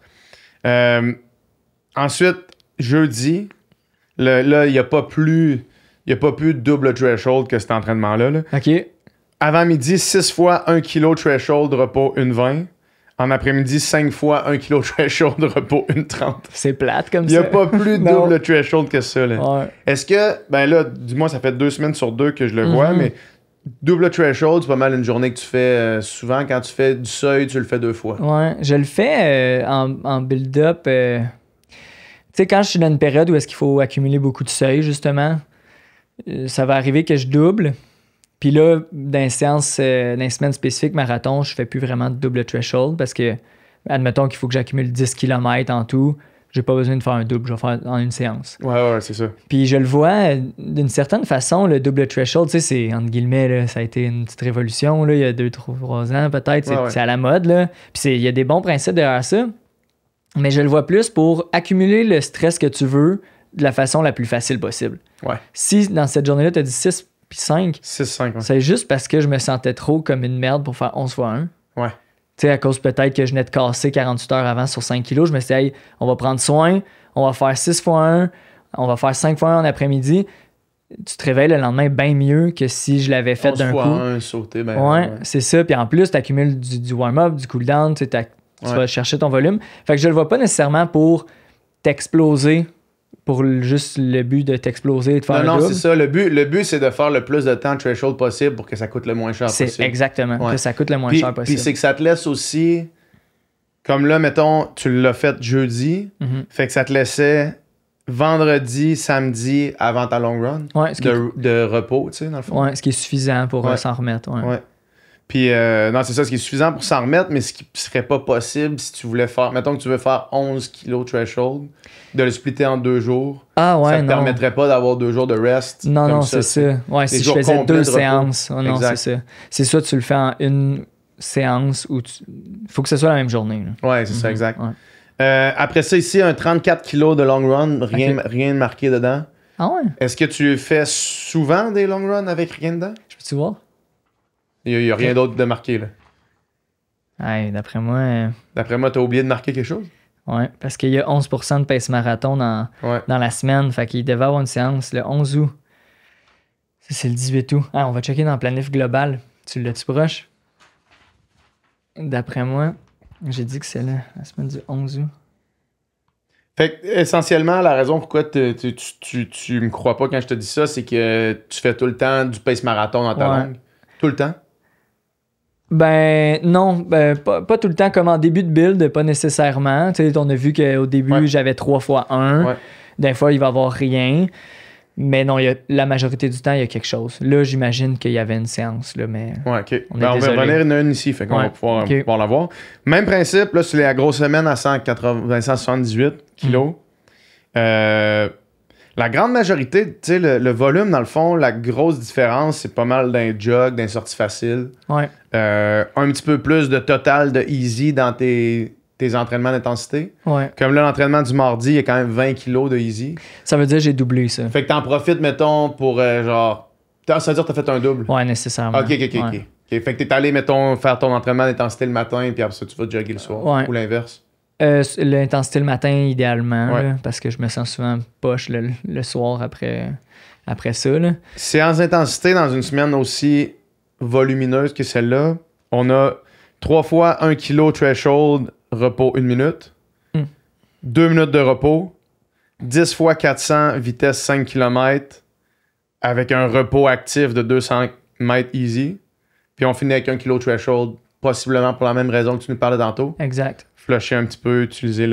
Speaker 1: Ensuite, jeudi, là, il n'y a pas plus de double threshold que cet entraînement-là. Là.
Speaker 3: OK.
Speaker 1: Avant midi, 6 fois 1 kg threshold, repos 1,20. En après-midi, 5 fois 1 kg threshold, repos 1,30.
Speaker 3: C'est plate comme
Speaker 1: Il n'y
Speaker 3: ça.
Speaker 1: a pas plus de
Speaker 3: Non.
Speaker 1: double threshold que ça. Là.
Speaker 3: Ouais.
Speaker 1: Est-ce que, ben là, du moins, ça fait 2 semaines sur 2 que je le vois,
Speaker 3: Mhm.
Speaker 1: mais double threshold, c'est pas mal une journée que tu fais souvent. Quand tu fais du seuil, tu le fais 2 fois.
Speaker 3: Ouais, je le fais en build-up. Tu sais, quand je suis dans une période où est-ce qu'il faut accumuler beaucoup de seuil, justement, ça va arriver que je double. Puis là, dans les séances, dans les semaines spécifiques marathon, je fais plus vraiment de double threshold parce que, admettons qu'il faut que j'accumule 10 km en tout, j'ai pas besoin de faire un double, je vais faire en une séance.
Speaker 1: Ouais, c'est ça.
Speaker 3: Puis je le vois, d'une certaine façon, le double threshold, tu sais, c'est, entre guillemets, là, ça a été une petite révolution, là, il y a 2-3 ans peut-être, c'est à la mode, là. Puis il y a des bons principes derrière ça, mais je le vois plus pour accumuler le stress que tu veux de la façon la plus facile possible.
Speaker 1: Ouais.
Speaker 3: Si dans cette journée-là, tu as dit 6 puis 5,
Speaker 1: 6-5, ouais.
Speaker 3: c'est juste parce que je me sentais trop comme une merde pour faire 11 x 1.
Speaker 1: Ouais.
Speaker 3: Tu sais, à cause peut-être que je venais de casser 48 heures avant sur 5 kilos, je me suis dit, hey, on va prendre soin, on va faire 6 x 1, on va faire 5 x 1 en après-midi. Tu te réveilles le lendemain bien mieux que si je l'avais fait d'un coup.
Speaker 1: 1 sauté, ben
Speaker 3: Ouais, c'est ça. Puis en plus, tu accumules du warm-up, du cool-down, tu vas chercher ton volume. Fait que je le vois pas nécessairement pour t'exploser, pour juste le but de t'exploser et de faire un
Speaker 1: Non,
Speaker 3: double.
Speaker 1: c'est ça. Le but, c'est de faire le plus de temps threshold possible pour que ça coûte le moins cher
Speaker 3: C'est
Speaker 1: possible.
Speaker 3: exactement,
Speaker 1: Ouais.
Speaker 3: que ça coûte le moins
Speaker 1: Puis,
Speaker 3: cher possible.
Speaker 1: puis c'est que ça te laisse aussi... Comme là, mettons, tu l'as fait jeudi,
Speaker 3: Mhm.
Speaker 1: fait que ça te laissait vendredi, samedi avant ta long run
Speaker 3: Ouais, ce qui est
Speaker 1: de repos, tu sais, dans le fond.
Speaker 3: Ouais, ce qui est suffisant pour
Speaker 1: Ouais.
Speaker 3: s'en remettre. Ouais.
Speaker 1: Ouais. Puis, non, c'est ça, ce qui est suffisant pour s'en remettre, mais ce qui serait pas possible si tu voulais faire, mettons que tu veux faire 11 kilos threshold, de le splitter en 2 jours.
Speaker 3: Ah ouais,
Speaker 1: ça te
Speaker 3: non.
Speaker 1: permettrait pas d'avoir 2 jours de rest.
Speaker 3: Non,
Speaker 1: comme
Speaker 3: non,
Speaker 1: ça,
Speaker 3: c'est ça. Ouais, si je
Speaker 1: jours
Speaker 3: faisais
Speaker 1: complets
Speaker 3: 2
Speaker 1: de repos.
Speaker 3: séances. Oh, non,
Speaker 1: Exact.
Speaker 3: c'est ça. C'est ça, tu le fais en une séance où faut que ce soit la même journée. Là.
Speaker 1: Ouais, c'est ça, exact.
Speaker 3: Ouais.
Speaker 1: Après ça, ici, un 34 kilos de long run, rien de marqué dedans.
Speaker 3: Ah ouais?
Speaker 1: Est-ce que tu fais souvent des long runs avec rien dedans?
Speaker 3: Je peux-tu voir?
Speaker 1: Il y a rien d'autre de marqué, là.
Speaker 3: Hey, d'après moi,
Speaker 1: D'après moi, t'as oublié de marquer quelque chose?
Speaker 3: ouais, parce qu'il y a 11% de pace marathon dans la semaine. Fait qu'il devait avoir une séance le 11 août. Ça, c'est le 18 août. Ah, on va checker dans le planif global. Tu l'as-tu proche? D'après moi, j'ai dit que c'est la semaine du 11 août.
Speaker 1: Fait que, essentiellement, la raison pourquoi tu me crois pas quand je te dis ça, c'est que tu fais tout le temps du pace marathon dans ta langue. Tout le temps?
Speaker 3: Ben non, pas tout le temps comme en début de build, pas nécessairement. Tu sais, on a vu qu'au début, j'avais 3 fois 1.
Speaker 1: Ouais.
Speaker 3: Des fois, il va y avoir rien. Mais non, la majorité du temps, il y a quelque chose. Là, j'imagine qu'il y avait une séance, là, mais...
Speaker 1: Ouais, OK.
Speaker 3: On
Speaker 1: On va revenir une ici, fait qu'on va pouvoir la voir. Même principe, là, c'est la grosse semaine à 178 kilos. La grande majorité, tu sais, le volume, dans le fond, la grosse différence, c'est pas mal d'un jog, d'un sortie facile.
Speaker 3: Ouais.
Speaker 1: Un petit peu plus de total de easy dans tes entraînements d'intensité.
Speaker 3: Ouais.
Speaker 1: Comme là, l'entraînement du mardi, il y a quand même 20 kilos de easy.
Speaker 3: Ça veut dire que j'ai doublé ça.
Speaker 1: Fait que t'en profites, mettons, pour genre... Ça veut dire que t'as fait un double?
Speaker 3: Ouais, nécessairement.
Speaker 1: OK. Fait que t'es allé, mettons, faire ton entraînement d'intensité le matin, puis après ça, tu vas jogger le soir.
Speaker 3: Ouais.
Speaker 1: Ou l'inverse.
Speaker 3: L'intensité le matin, idéalement,
Speaker 1: Ouais.
Speaker 3: là, parce que je me sens souvent poche le soir après ça. Là.
Speaker 1: Séance d'intensité dans une semaine aussi volumineuse que celle-là, on a 3 fois 1 kg threshold, repos 1 minute, 2 minutes de repos, 10 fois 400 vitesse 5 km avec un repos actif de 200 mètres easy. Puis on finit avec 1 kg threshold, possiblement pour la même raison que tu nous parlais tantôt.
Speaker 3: Exact.
Speaker 1: Flusher un petit peu, utiliser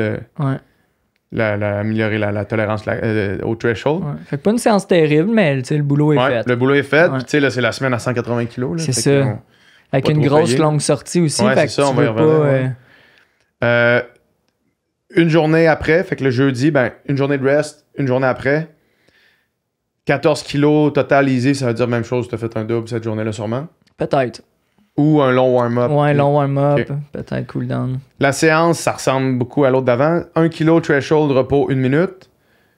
Speaker 1: améliorer la tolérance au threshold.
Speaker 3: Ouais. Fait que pas une séance terrible, mais le boulot est fait.
Speaker 1: Le boulot est fait.
Speaker 3: Ouais.
Speaker 1: Puis tu sais, là, c'est la semaine à 180 kg.
Speaker 3: C'est ça. Avec une grosse longue sortie aussi.
Speaker 1: Ouais,
Speaker 3: fait
Speaker 1: c'est
Speaker 3: que
Speaker 1: ça, on
Speaker 3: tu
Speaker 1: va y
Speaker 3: veux
Speaker 1: revenir,
Speaker 3: pas...
Speaker 1: une journée après, fait que le jeudi, une journée de rest, une journée après. 14 kilos total easy, ça veut dire même chose, tu as fait un double cette journée-là sûrement.
Speaker 3: Peut-être.
Speaker 1: Ou un long warm-up.
Speaker 3: Ouais, un long warm-up,
Speaker 1: Okay.
Speaker 3: peut-être cool down.
Speaker 1: La séance, ça ressemble beaucoup à l'autre d'avant. 1 kg threshold, repos 1 minute.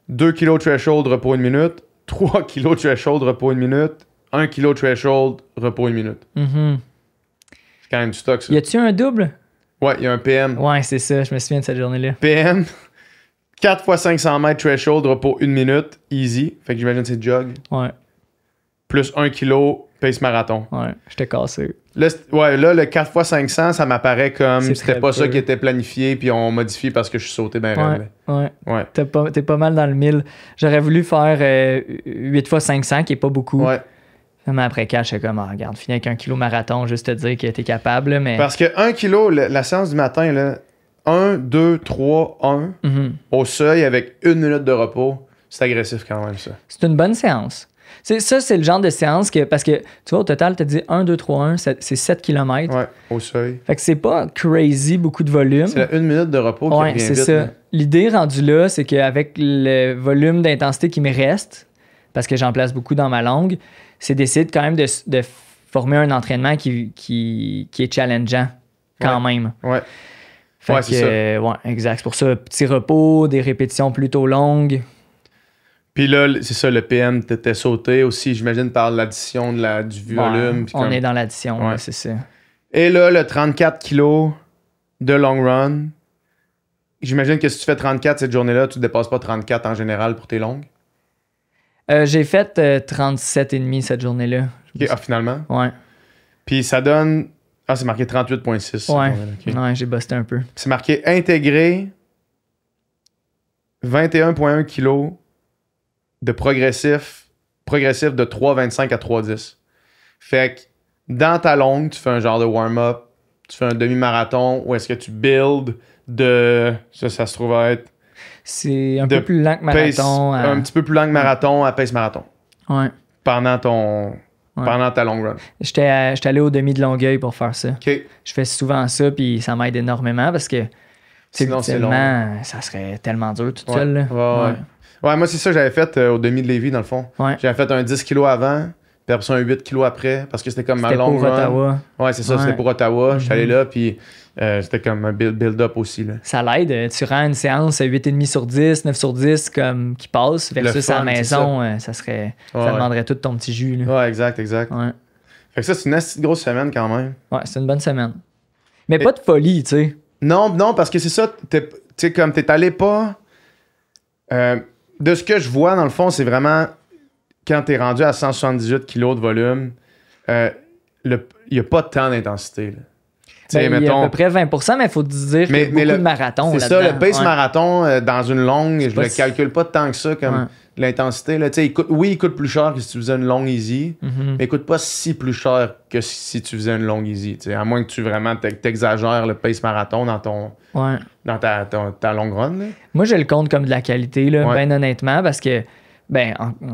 Speaker 1: 2 kg threshold, repos 1 minute. 3 kg threshold, repos 1 minute. 1 kg threshold, repos 1 minute.
Speaker 3: Mm-hmm.
Speaker 1: C'est quand même du stock, ça.
Speaker 3: Y a-tu un double?
Speaker 1: Ouais, il y a un PM.
Speaker 3: Ouais, c'est ça, je me souviens de cette journée-là.
Speaker 1: PM, 4 fois 500 mètres threshold, repos 1 minute, easy. Fait que j'imagine que c'est jog.
Speaker 3: Ouais,
Speaker 1: Plus 1 kg, pace marathon.
Speaker 3: ouais, j'étais cassé.
Speaker 1: Là, le 4 fois 500, ça m'apparaît comme
Speaker 3: C'est
Speaker 1: c'était
Speaker 3: très
Speaker 1: pas ça
Speaker 3: peu.
Speaker 1: qui était planifié, puis on modifie parce que je suis sauté bien raide.
Speaker 3: Ouais.
Speaker 1: Ouais.
Speaker 3: T'es pas mal dans le 1000. J'aurais voulu faire 8 fois 500, qui est pas beaucoup.
Speaker 1: Ouais.
Speaker 3: Mais après 4, j'étais comme, regarde, finis avec 1 kg marathon, juste te dire que t'es capable. Là, mais...
Speaker 1: Parce que 1 kg, la séance du matin, là, 1, 2, 3, 1, au seuil avec 1 minute de repos, c'est agressif quand même, ça.
Speaker 3: C'est une bonne séance. C'est le genre de séance que, parce que, tu vois, au total, t'as dit 1, 2, 3, 1, c'est 7 km.
Speaker 1: Ouais, au seuil.
Speaker 3: Fait que c'est pas crazy, beaucoup de volume.
Speaker 1: C'est la 1 minute de repos qui
Speaker 3: Ouais,
Speaker 1: revient
Speaker 3: c'est
Speaker 1: vite.
Speaker 3: ça.
Speaker 1: Là.
Speaker 3: L'idée rendue là, c'est qu'avec le volume d'intensité qui me reste, parce que j'en place beaucoup dans ma langue, c'est d'essayer quand même de former un entraînement qui est challengeant quand même.
Speaker 1: Ouais.
Speaker 3: Fait
Speaker 1: Ouais,
Speaker 3: que,
Speaker 1: c'est ça.
Speaker 3: ouais, exact. C'est pour ça, petit repos, des répétitions plutôt longues.
Speaker 1: Puis là, c'est ça, le PM t'était sauté aussi, j'imagine, par l'addition du volume.
Speaker 3: Ouais,
Speaker 1: puis
Speaker 3: on
Speaker 1: comme-
Speaker 3: est dans l'addition,
Speaker 1: Ouais.
Speaker 3: là, c'est ça.
Speaker 1: Et là, le 34 kilos de long run. J'imagine que si tu fais 34 cette journée-là, tu ne dépasses pas 34 en général pour tes longues.
Speaker 3: J'ai fait 37,5 cette journée-là.
Speaker 1: Ok, finalement.
Speaker 3: Ouais,
Speaker 1: Puis ça donne... Ah, c'est marqué 38,6. cette
Speaker 3: ouais.
Speaker 1: journée-là, ok.
Speaker 3: Ouais, j'ai busté un peu.
Speaker 1: C'est marqué intégré 21,1 kg de progressif de 3,25 à 3,10. Fait que dans ta longue, tu fais un genre de warm-up, tu fais un demi-marathon ou est-ce que tu build de... Ça se trouve à être
Speaker 3: C'est un
Speaker 1: de
Speaker 3: peu plus lent que
Speaker 1: pace,
Speaker 3: marathon.
Speaker 1: un petit peu plus long que marathon à pace marathon
Speaker 3: Ouais.
Speaker 1: pendant ton pendant ta long run.
Speaker 3: J'étais allé au demi de Longueuil pour faire ça.
Speaker 1: OK.
Speaker 3: Je fais souvent ça, puis ça m'aide énormément parce que
Speaker 1: Sinon, c'est long.
Speaker 3: ça serait tellement dur toute
Speaker 1: Ouais.
Speaker 3: seule. Là.
Speaker 1: Ouais. Ouais, moi, c'est ça que j'avais fait au demi de Lévis, dans le fond.
Speaker 3: Ouais.
Speaker 1: J'avais fait un 10 kilos avant, puis après ça, un 8 kilos après, parce que c'était comme ma
Speaker 3: C'était
Speaker 1: long
Speaker 3: pour
Speaker 1: run.
Speaker 3: Ottawa.
Speaker 1: Ouais, c'est ça,
Speaker 3: Ouais.
Speaker 1: c'était pour Ottawa. Je suis allé là, puis c'était comme un build-up aussi. Là.
Speaker 3: Ça l'aide. Tu rends une séance 8,5 sur 10, 9 sur 10 comme qui passe, versus
Speaker 1: fun,
Speaker 3: à la maison,
Speaker 1: c'est
Speaker 3: ça serait.
Speaker 1: Ouais.
Speaker 3: Ça demanderait tout ton petit jus. Là.
Speaker 1: Ouais, exact.
Speaker 3: Ouais.
Speaker 1: Fait que ça, c'est une assez grosse semaine quand même.
Speaker 3: Ouais, c'est une bonne semaine. Mais pas de folie, tu sais.
Speaker 1: Non, parce que c'est ça, tu sais, comme t'es allé pas. De ce que je vois, dans le fond, c'est vraiment quand t'es rendu à 178 kilos de volume, il n'y a pas de temps d'intensité. Là.
Speaker 3: Ben, il y a à peu près 20%, mais il faut te dire qu'il y a beaucoup de marathons.
Speaker 1: C'est ça, le pace
Speaker 3: ouais.
Speaker 1: marathon dans une longue, je le calcule pas tant que ça comme
Speaker 3: Ouais.
Speaker 1: l'intensité. Là. Il coûte plus cher que si tu faisais une longue easy,
Speaker 3: Mhm.
Speaker 1: mais il coûte pas si plus cher que si tu faisais une longue easy. À moins que tu vraiment t'exagères le pace marathon
Speaker 3: Ouais.
Speaker 1: dans ta long run. Là.
Speaker 3: Moi, je le compte comme de la qualité, là,
Speaker 1: Ouais.
Speaker 3: bien honnêtement, parce que,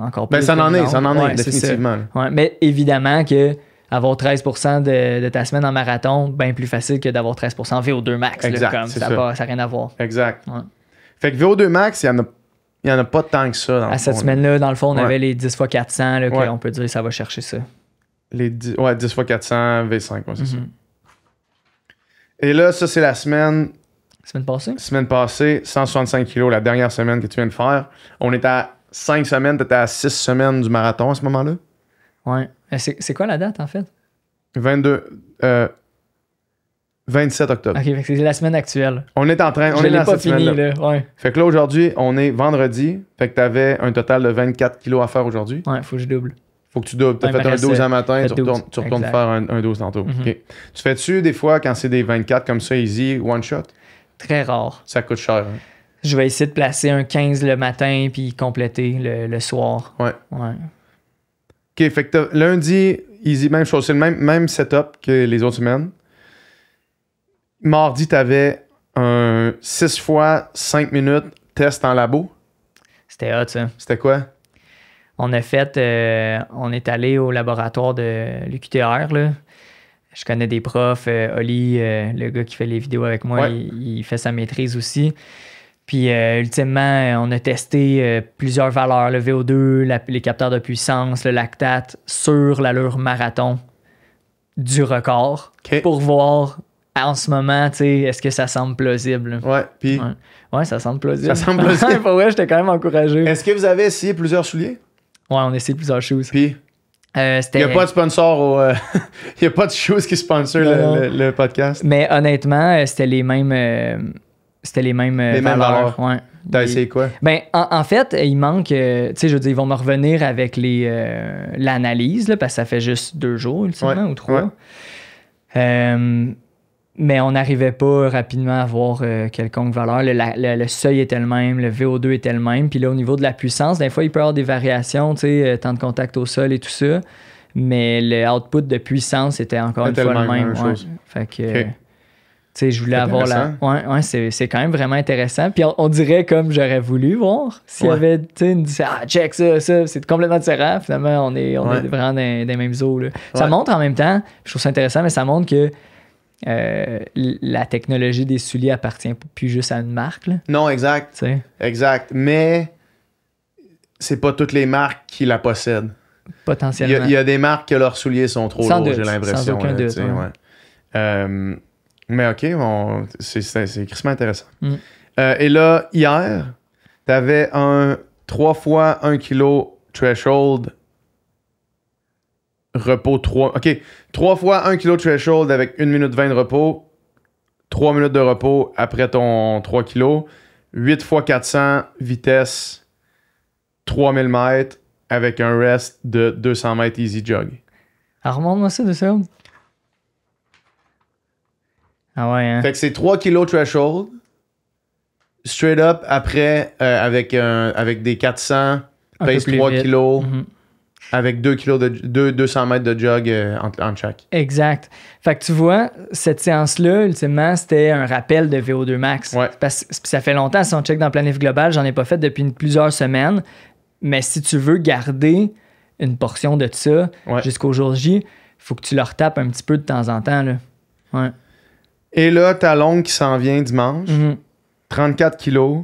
Speaker 3: encore plus.
Speaker 1: Ben, ça en est,
Speaker 3: Ouais,
Speaker 1: définitivement.
Speaker 3: Ouais, mais évidemment que avoir 13% de ta semaine en marathon, bien plus facile que d'avoir 13% VO2 max.
Speaker 1: Exact,
Speaker 3: Là, comme,
Speaker 1: c'est
Speaker 3: ça
Speaker 1: ça.
Speaker 3: n'a rien à voir.
Speaker 1: Exact.
Speaker 3: Ouais.
Speaker 1: Fait que VO2 max, il y en a pas tant que ça. Dans
Speaker 3: À
Speaker 1: le
Speaker 3: cette
Speaker 1: fond,
Speaker 3: semaine-là, dans le fond, on
Speaker 1: Ouais.
Speaker 3: avait les 10 x 400, là,
Speaker 1: Ouais.
Speaker 3: qu'on peut dire que ça va chercher ça.
Speaker 1: Les 10 x 400 V5, ouais, c'est ça.
Speaker 3: Mhm.
Speaker 1: Et là, ça, c'est la semaine
Speaker 3: Semaine passée?
Speaker 1: passée, 165 kilos, la dernière semaine que tu viens de faire. On est à 5 semaines, tu étais à 6 semaines du marathon à ce moment-là.
Speaker 3: Ouais. C'est quoi la date, en fait?
Speaker 1: 27 octobre.
Speaker 3: OK, fait que c'est la semaine actuelle.
Speaker 1: On est en train, on
Speaker 3: Je
Speaker 1: est
Speaker 3: l'ai
Speaker 1: dans
Speaker 3: pas
Speaker 1: cette
Speaker 3: fini,
Speaker 1: semaine-là.
Speaker 3: là. Ouais.
Speaker 1: Fait que là, aujourd'hui, on est vendredi. Fait que tu avais un total de 24 kilos à faire aujourd'hui.
Speaker 3: Ouais, faut que je double.
Speaker 1: Faut que tu doubles. Tu as
Speaker 3: Ouais, il
Speaker 1: fait
Speaker 3: me
Speaker 1: un 12
Speaker 3: restait-
Speaker 1: un matin,
Speaker 3: fait
Speaker 1: tu
Speaker 3: 12,
Speaker 1: retournes
Speaker 3: exact.
Speaker 1: faire un 12 tantôt.
Speaker 3: Mhm.
Speaker 1: OK. Tu fais-tu des fois, quand c'est des 24 comme ça, easy, one shot?
Speaker 3: Très rare.
Speaker 1: Ça coûte cher. Hein?
Speaker 3: Je vais essayer de placer un 15 le matin puis compléter le soir.
Speaker 1: Ouais.
Speaker 3: Ouais.
Speaker 1: OK, fait que lundi, easy, même chose. C'est le même setup que les autres semaines. Mardi, tu avais un 6 fois 5 minutes test en labo.
Speaker 3: C'était hot, ça.
Speaker 1: C'était quoi?
Speaker 3: On est allé au laboratoire de l'UQTR, là. Je connais des profs. Oli, le gars qui fait les vidéos avec moi,
Speaker 1: Ouais.
Speaker 3: il fait sa maîtrise aussi. Puis, ultimement, on a testé plusieurs valeurs, le VO2, les capteurs de puissance, le lactate, sur l'allure marathon du record,
Speaker 1: OK.
Speaker 3: pour voir en ce moment, tu sais, est-ce que ça semble plausible.
Speaker 1: Ouais, puis
Speaker 3: Ouais, ça semble plausible.
Speaker 1: Ça semble plausible.
Speaker 3: Pour vrai, j'étais quand même encouragé.
Speaker 1: est-ce que vous avez essayé plusieurs souliers?
Speaker 3: Ouais, on a essayé plusieurs choses.
Speaker 1: Puis, il
Speaker 3: C'était...
Speaker 1: n'y a pas de sponsor il n'y a pas de shoes qui sponsor
Speaker 3: Non.
Speaker 1: le podcast.
Speaker 3: Mais honnêtement, c'était les mêmes
Speaker 1: mêmes
Speaker 3: valeurs.
Speaker 1: valeurs.
Speaker 3: Ouais.
Speaker 1: T'as
Speaker 3: Les-
Speaker 1: essayé quoi?
Speaker 3: Ben, en fait, il manque, tu sais, je veux dire, ils vont me revenir avec l'analyse, là, parce que ça fait juste 2 jours, ultimement,
Speaker 1: Ouais,
Speaker 3: ou 3. Mais on n'arrivait pas rapidement à voir quelconque valeur. Le seuil était le même, le VO2 était le même. Puis là, au niveau de la puissance, des fois, il peut y avoir des variations, tu sais, temps de contact au sol et tout ça. Mais le output de puissance était encore une
Speaker 1: C'était
Speaker 3: fois
Speaker 1: le
Speaker 3: le
Speaker 1: même,
Speaker 3: même.
Speaker 1: même
Speaker 3: ouais.
Speaker 1: chose.
Speaker 3: Fait que...
Speaker 1: Ok.
Speaker 3: Tu sais, je voulais
Speaker 1: C'est
Speaker 3: avoir la.
Speaker 1: intéressant.
Speaker 3: Ouais, c'est quand même vraiment intéressant. Puis on dirait comme j'aurais voulu voir. S'il y
Speaker 1: Ouais.
Speaker 3: avait, tu sais, une check ça, c'est complètement différent. Finalement, on est
Speaker 1: Ouais.
Speaker 3: vraiment dans les mêmes eaux. Là. Ça
Speaker 1: Ouais.
Speaker 3: montre en même temps, je trouve ça intéressant, mais ça montre que la technologie des souliers appartient plus juste à une marque. Là,
Speaker 1: Non, exact.
Speaker 3: tu sais.
Speaker 1: Exact. Mais c'est pas toutes les marques qui la possèdent.
Speaker 3: Potentiellement.
Speaker 1: Il y a des marques que leurs souliers sont trop
Speaker 3: Sans
Speaker 1: lourds,
Speaker 3: doute,
Speaker 1: j'ai l'impression.
Speaker 3: sans aucun
Speaker 1: là,
Speaker 3: doute,
Speaker 1: tu sais,
Speaker 3: ouais.
Speaker 1: ouais. Mais OK, bon, c'est crissement intéressant.
Speaker 3: Mm.
Speaker 1: Et là, hier, t'avais un 3 fois 1 kg threshold repos 3. OK, 3 fois 1 kg threshold avec 1 minute 20 de repos, 3 minutes de repos après ton 3 kg, 8 fois 400 vitesse, 3000 mètres avec un rest de 200 mètres easy jog.
Speaker 3: Alors, remonte-moi ça 2 secondes. Ah ouais, hein?
Speaker 1: Fait que c'est 3 kg threshold. Straight up, après, avec des 400,
Speaker 3: Un
Speaker 1: pace
Speaker 3: peu plus
Speaker 1: 3
Speaker 3: vite.
Speaker 1: kg,
Speaker 3: Mhm.
Speaker 1: avec 200 mètres de jog en chaque.
Speaker 3: Exact. Fait que tu vois, cette séance-là, ultimement, c'était un rappel de VO2 max.
Speaker 1: Ouais.
Speaker 3: Parce que ça fait longtemps, si on check dans le planif global, j'en ai pas fait depuis plusieurs semaines. Mais si tu veux garder une portion de ça
Speaker 1: Ouais.
Speaker 3: jusqu'au jour J, il faut que tu leur tapes un petit peu de temps en temps. Là. Ouais.
Speaker 1: Et là, ta longue qui s'en vient dimanche,
Speaker 3: Mhm.
Speaker 1: 34 kilos,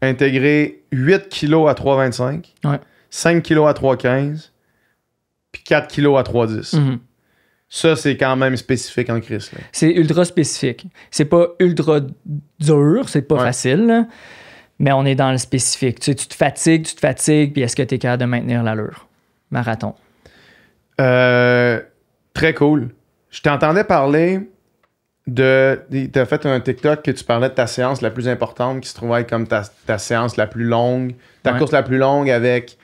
Speaker 1: intégrer 8 kilos à 3,25,
Speaker 3: Ouais.
Speaker 1: 5 kilos à 3,15, puis 4 kilos à 3,10.
Speaker 3: Mhm.
Speaker 1: Ça, c'est quand même spécifique en Chris. Là.
Speaker 3: C'est ultra spécifique. C'est pas ultra dur, c'est pas
Speaker 1: Ouais.
Speaker 3: facile, là, mais on est dans le spécifique. Tu sais, tu te fatigues, puis est-ce que tu es capable de maintenir l'allure? Marathon.
Speaker 1: Très cool. Je t'entendais parler t'as fait un TikTok que tu parlais de ta séance la plus importante qui se trouvait être comme ta séance la plus longue, ta
Speaker 3: Ouais.
Speaker 1: course la plus longue avec...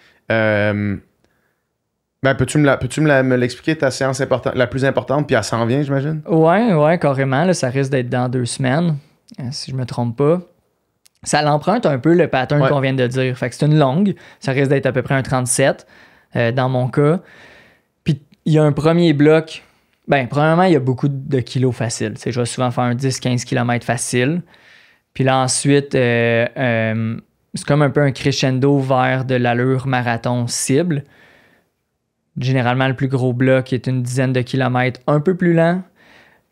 Speaker 1: peux-tu me l'expliquer, ta séance la plus importante, puis elle s'en vient, j'imagine?
Speaker 3: Ouais, carrément. Là, ça risque d'être dans 2 semaines, si je me trompe pas. Ça l'emprunte un peu le pattern
Speaker 1: Ouais.
Speaker 3: qu'on vient de dire. Fait que c'est une longue. Ça risque d'être à peu près un 37 dans mon cas. Puis il y a un premier bloc. Premièrement, il y a beaucoup de kilos faciles. Tu sais, je vais souvent faire un 10-15 km facile. Puis là, ensuite, c'est comme un peu un crescendo vers de l'allure marathon cible. Généralement, le plus gros bloc est une dizaine de kilomètres un peu plus lent.